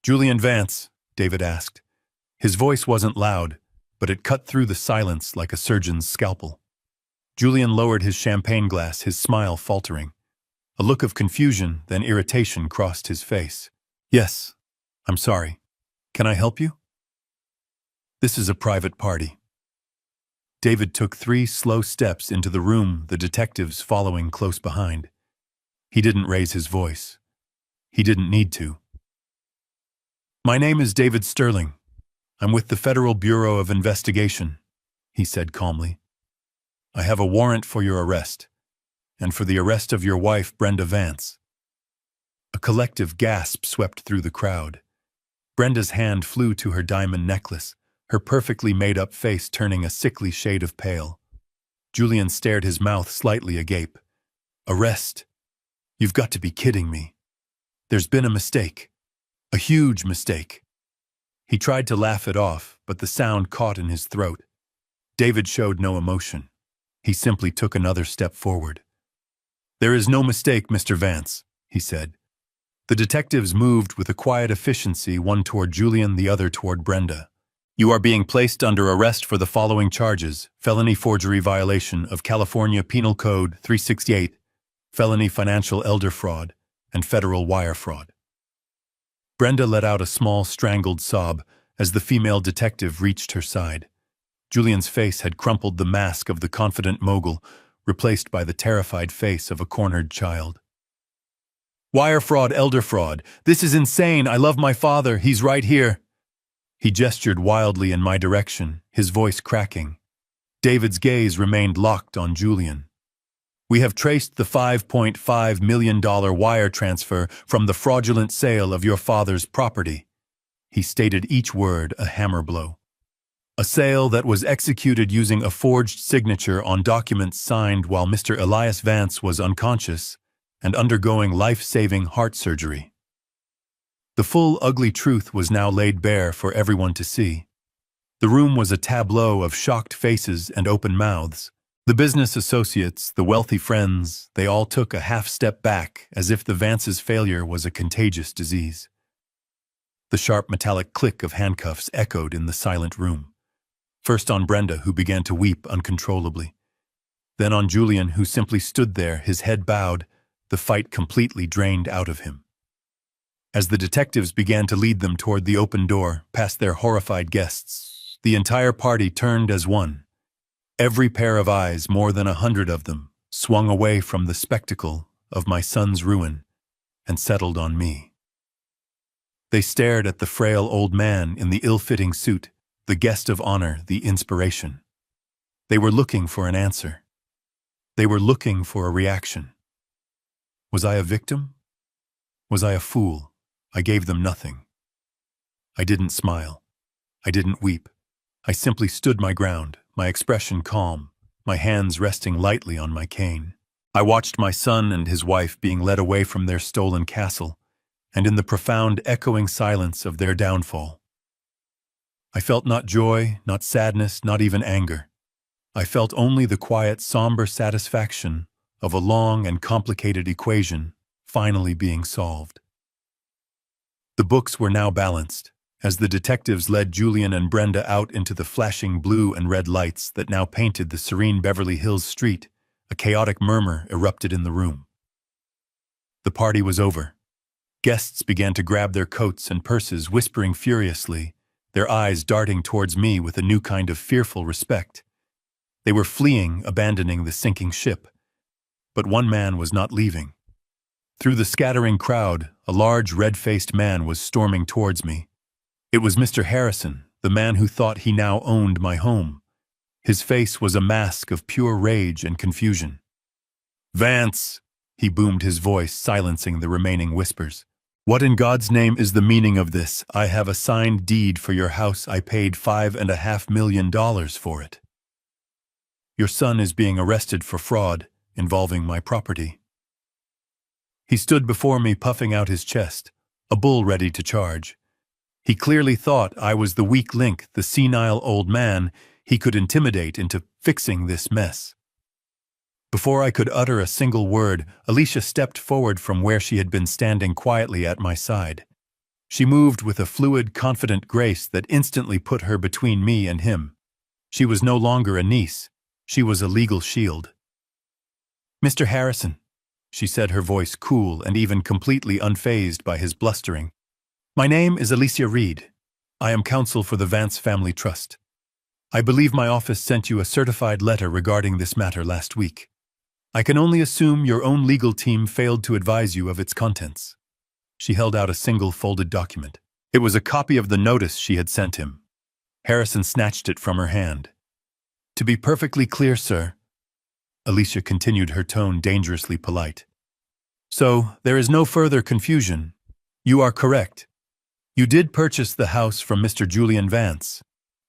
"Julian Vance," David asked. His voice wasn't loud, but it cut through the silence like a surgeon's scalpel. Julian lowered his champagne glass, his smile faltering. A look of confusion, then irritation crossed his face. "Yes, I'm sorry. Can I help you?" "This is a private party." David took 3 slow steps into the room, the detectives following close behind. He didn't raise his voice. He didn't need to. "My name is David Sterling. I'm with the Federal Bureau of Investigation," he said calmly. "I have a warrant for your arrest, and for the arrest of your wife, Brenda Vance." A collective gasp swept through the crowd. Brenda's hand flew to her diamond necklace, her perfectly made-up face turning a sickly shade of pale. Julian stared, his mouth slightly agape. "Arrest? You've got to be kidding me. There's been a mistake. A huge mistake." He tried to laugh it off, but the sound caught in his throat. David showed no emotion. He simply took another step forward. "There is no mistake, Mr. Vance," he said. The detectives moved with a quiet efficiency, one toward Julian, the other toward Brenda. "You are being placed under arrest for the following charges: felony forgery violation of California Penal Code 368, felony financial elder fraud, and federal wire fraud." Brenda let out a small, strangled sob as the female detective reached her side. Julian's face had crumpled, the mask of the confident mogul replaced by the terrified face of a cornered child. "Wire fraud, elder fraud. This is insane. I love my father. He's right here." He gestured wildly in my direction, his voice cracking. David's gaze remained locked on Julian. "We have traced the $5.5 million wire transfer from the fraudulent sale of your father's property." He stated each word a hammer blow. "A sale that was executed using a forged signature on documents signed while Mr. Elias Vance was unconscious and undergoing life-saving heart surgery." The full, ugly truth was now laid bare for everyone to see. The room was a tableau of shocked faces and open mouths. The business associates, the wealthy friends, they all took a half-step back, as if the Vance's failure was a contagious disease. The sharp metallic click of handcuffs echoed in the silent room. First on Brenda, who began to weep uncontrollably. Then on Julian, who simply stood there, his head bowed, the fight completely drained out of him. As the detectives began to lead them toward the open door, past their horrified guests, the entire party turned as one. Every pair of eyes, more than 100 of them, swung away from the spectacle of my son's ruin and settled on me. They stared at the frail old man in the ill-fitting suit, the guest of honor, the inspiration. They were looking for an answer. They were looking for a reaction. Was I a victim? Was I a fool? I gave them nothing. I didn't smile. I didn't weep. I simply stood my ground, my expression calm, my hands resting lightly on my cane. I watched my son and his wife being led away from their stolen castle, and in the profound, echoing silence of their downfall. I felt not joy, not sadness, not even anger. I felt only the quiet, somber satisfaction of a long and complicated equation finally being solved. The books were now balanced, as the detectives led Julian and Brenda out into the flashing blue and red lights that now painted the serene Beverly Hills street. A chaotic murmur erupted in the room. The party was over. Guests began to grab their coats and purses, whispering furiously, their eyes darting towards me with a new kind of fearful respect. They were fleeing, abandoning the sinking ship. But one man was not leaving. Through the scattering crowd, a large red-faced man was storming towards me. It was Mr. Harrison, the man who thought he now owned my home. His face was a mask of pure rage and confusion. "Vance!" he boomed, his voice silencing the remaining whispers. "What in God's name is the meaning of this? I have a signed deed for your house. I paid $5.5 million for it. Your son is being arrested for fraud involving my property." He stood before me, puffing out his chest, a bull ready to charge. He clearly thought I was the weak link, the senile old man he could intimidate into fixing this mess. Before I could utter a single word, Alicia stepped forward from where she had been standing quietly at my side. She moved with a fluid, confident grace that instantly put her between me and him. She was no longer a niece. She was a legal shield. "Mr. Harrison," she said, her voice cool and even completely unfazed by his blustering. "My name is Alicia Reed. I am counsel for the Vance Family Trust. I believe my office sent you a certified letter regarding this matter last week. I can only assume your own legal team failed to advise you of its contents." She held out a single folded document. It was a copy of the notice she had sent him. Harrison snatched it from her hand. "To be perfectly clear, sir," Alicia continued, her tone dangerously polite. "So, there is no further confusion. You are correct. You did purchase the house from Mr. Julian Vance.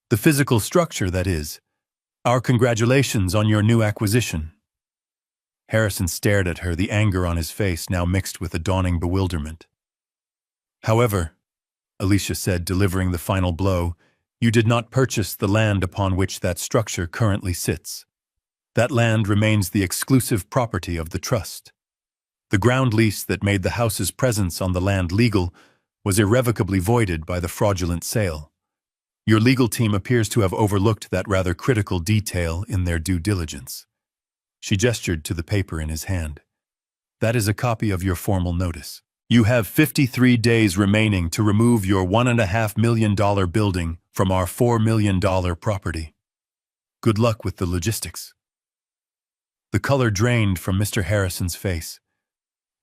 The physical structure, that is. Our congratulations on your new acquisition." Harrison stared at her, the anger on his face now mixed with a dawning bewilderment. "However," Alicia said, delivering the final blow, "you did not purchase the land upon which that structure currently sits. That land remains the exclusive property of the trust. The ground lease that made the house's presence on the land legal was irrevocably voided by the fraudulent sale. Your legal team appears to have overlooked that rather critical detail in their due diligence." She gestured to the paper in his hand. "That is a copy of your formal notice. You have 53 days remaining to remove your $1.5 million building from our $4 million property. Good luck with the logistics." The color drained from Mr. Harrison's face.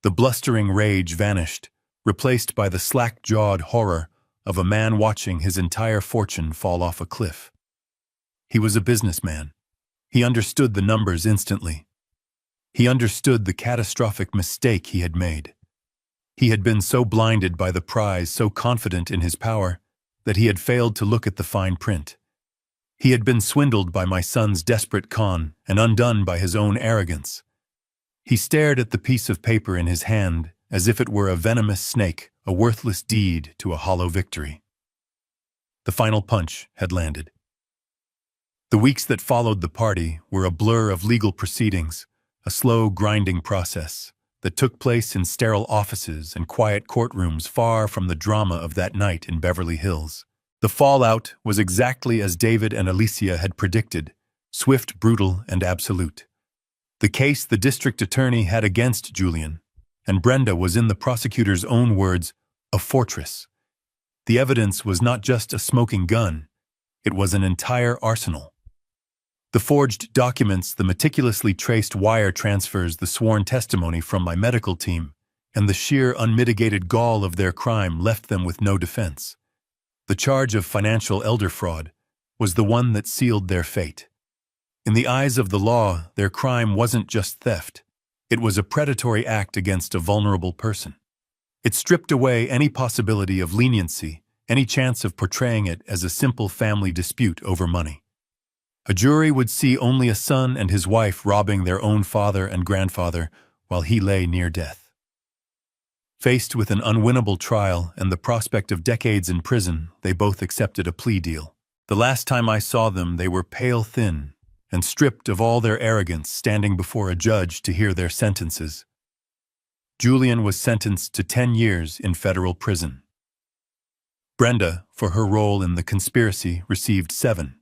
The blustering rage vanished, replaced by the slack-jawed horror of a man watching his entire fortune fall off a cliff. He was a businessman. He understood the numbers instantly. He understood the catastrophic mistake he had made. He had been so blinded by the prize, so confident in his power, that he had failed to look at the fine print. He had been swindled by my son's desperate con and undone by his own arrogance. He stared at the piece of paper in his hand as if it were a venomous snake, a worthless deed to a hollow victory. The final punch had landed. The weeks that followed the party were a blur of legal proceedings, a slow, grinding process that took place in sterile offices and quiet courtrooms far from the drama of that night in Beverly Hills. The fallout was exactly as David and Alicia had predicted, swift, brutal, and absolute. The case the district attorney had against Julian, and Brenda was, in the prosecutor's own words, a fortress. The evidence was not just a smoking gun, it was an entire arsenal. The forged documents, the meticulously traced wire transfers, the sworn testimony from my medical team, and the sheer unmitigated gall of their crime left them with no defense. The charge of financial elder fraud was the one that sealed their fate. In the eyes of the law, their crime wasn't just theft. It was a predatory act against a vulnerable person. It stripped away any possibility of leniency, any chance of portraying it as a simple family dispute over money. A jury would see only a son and his wife robbing their own father and grandfather while he lay near death. Faced with an unwinnable trial and the prospect of decades in prison, they both accepted a plea deal. The last time I saw them, they were pale thin and stripped of all their arrogance, standing before a judge to hear their sentences. Julian was sentenced to 10 years in federal prison. Brenda, for her role in the conspiracy, received 7.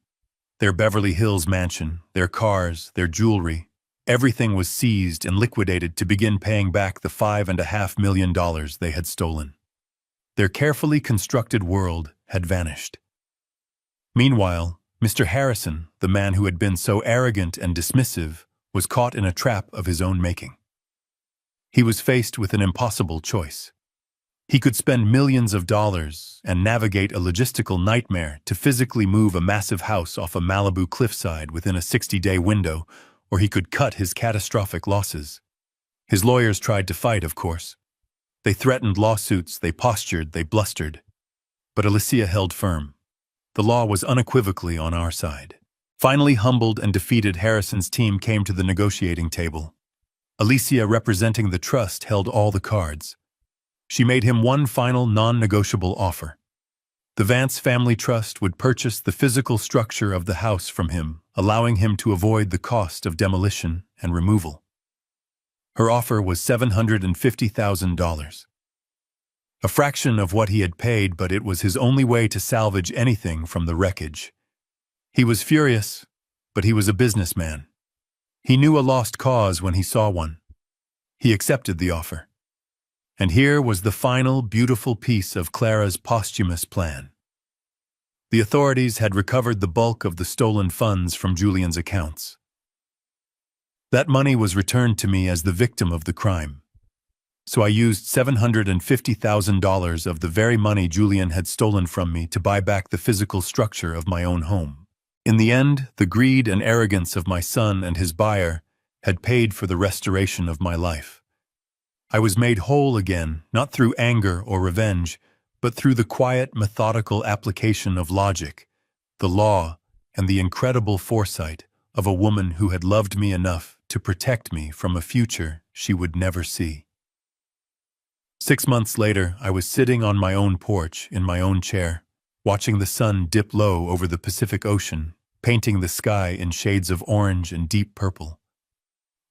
Their Beverly Hills mansion, their cars, their jewelry, everything was seized and liquidated to begin paying back the $5.5 million they had stolen. Their carefully constructed world had vanished. Meanwhile, Mr. Harrison, the man who had been so arrogant and dismissive, was caught in a trap of his own making. He was faced with an impossible choice. He could spend millions of dollars and navigate a logistical nightmare to physically move a massive house off a Malibu cliffside within a 60-day window, or he could cut his catastrophic losses. His lawyers tried to fight, of course. They threatened lawsuits, they postured, they blustered. But Alicia held firm. The law was unequivocally on our side. Finally, humbled and defeated, Harrison's team came to the negotiating table. Alicia, representing the trust, held all the cards. She made him one final non-negotiable offer. The Vance Family Trust would purchase the physical structure of the house from him, allowing him to avoid the cost of demolition and removal. Her offer was $750,000. A fraction of what he had paid, but it was his only way to salvage anything from the wreckage. He was furious, but he was a businessman. He knew a lost cause when he saw one. He accepted the offer. And here was the final, beautiful piece of Clara's posthumous plan. The authorities had recovered the bulk of the stolen funds from Julian's accounts. That money was returned to me as the victim of the crime. So I used $750,000 of the very money Julian had stolen from me to buy back the physical structure of my own home. In the end, the greed and arrogance of my son and his buyer had paid for the restoration of my life. I was made whole again, not through anger or revenge, but through the quiet, methodical application of logic, the law, and the incredible foresight of a woman who had loved me enough to protect me from a future she would never see. 6 months later, I was sitting on my own porch in my own chair, watching the sun dip low over the Pacific Ocean, painting the sky in shades of orange and deep purple.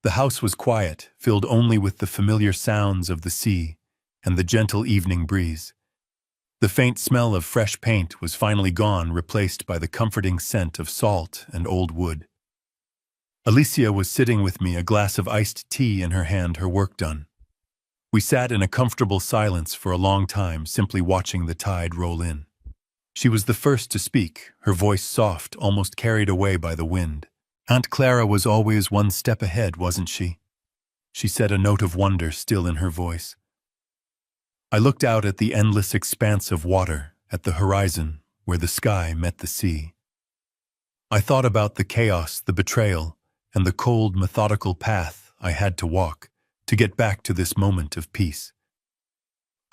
The house was quiet, filled only with the familiar sounds of the sea and the gentle evening breeze. The faint smell of fresh paint was finally gone, replaced by the comforting scent of salt and old wood. Alicia was sitting with me, a glass of iced tea in her hand, her work done. We sat in a comfortable silence for a long time, simply watching the tide roll in. She was the first to speak, her voice soft, almost carried away by the wind. Aunt Clara was always one step ahead, wasn't she? She said, a note of wonder still in her voice. I looked out at the endless expanse of water, at the horizon, where the sky met the sea. I thought about the chaos, the betrayal, and the cold, methodical path I had to walk to get back to this moment of peace.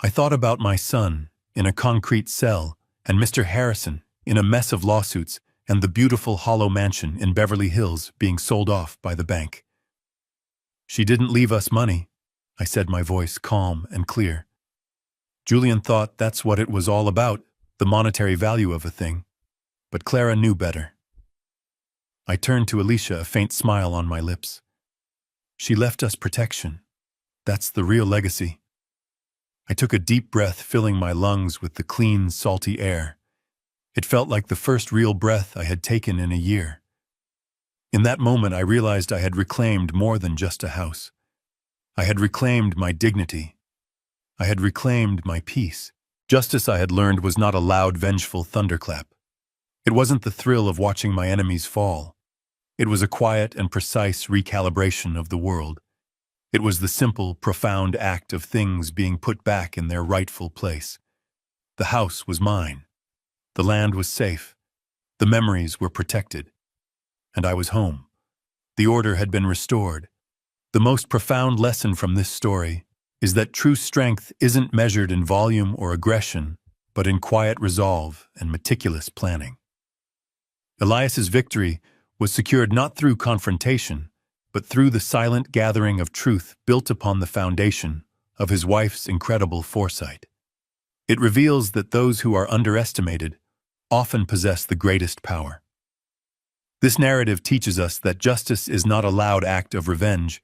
I thought about my son in a concrete cell and Mr. Harrison in a mess of lawsuits and the beautiful hollow mansion in Beverly Hills being sold off by the bank. She didn't leave us money, I said, my voice calm and clear. Julian thought that's what it was all about, the monetary value of a thing. But Clara knew better. I turned to Alicia, a faint smile on my lips. She left us protection. That's the real legacy. I took a deep breath, filling my lungs with the clean, salty air. It felt like the first real breath I had taken in a year. In that moment, I realized I had reclaimed more than just a house. I had reclaimed my dignity. I had reclaimed my peace. Justice, I had learned, was not a loud, vengeful thunderclap. It wasn't the thrill of watching my enemies fall. It was a quiet and precise recalibration of the world. It was the simple, profound act of things being put back in their rightful place. The house was mine. The land was safe. The memories were protected. And I was home. The order had been restored. The most profound lesson from this story is that true strength isn't measured in volume or aggression, but in quiet resolve and meticulous planning. Elias's victory was secured not through confrontation, but through the silent gathering of truth built upon the foundation of his wife's incredible foresight. It reveals that those who are underestimated often possess the greatest power. This narrative teaches us that justice is not a loud act of revenge,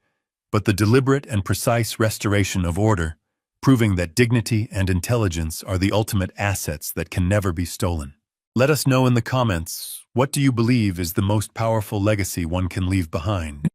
but the deliberate and precise restoration of order, proving that dignity and intelligence are the ultimate assets that can never be stolen. Let us know in the comments, what do you believe is the most powerful legacy one can leave behind?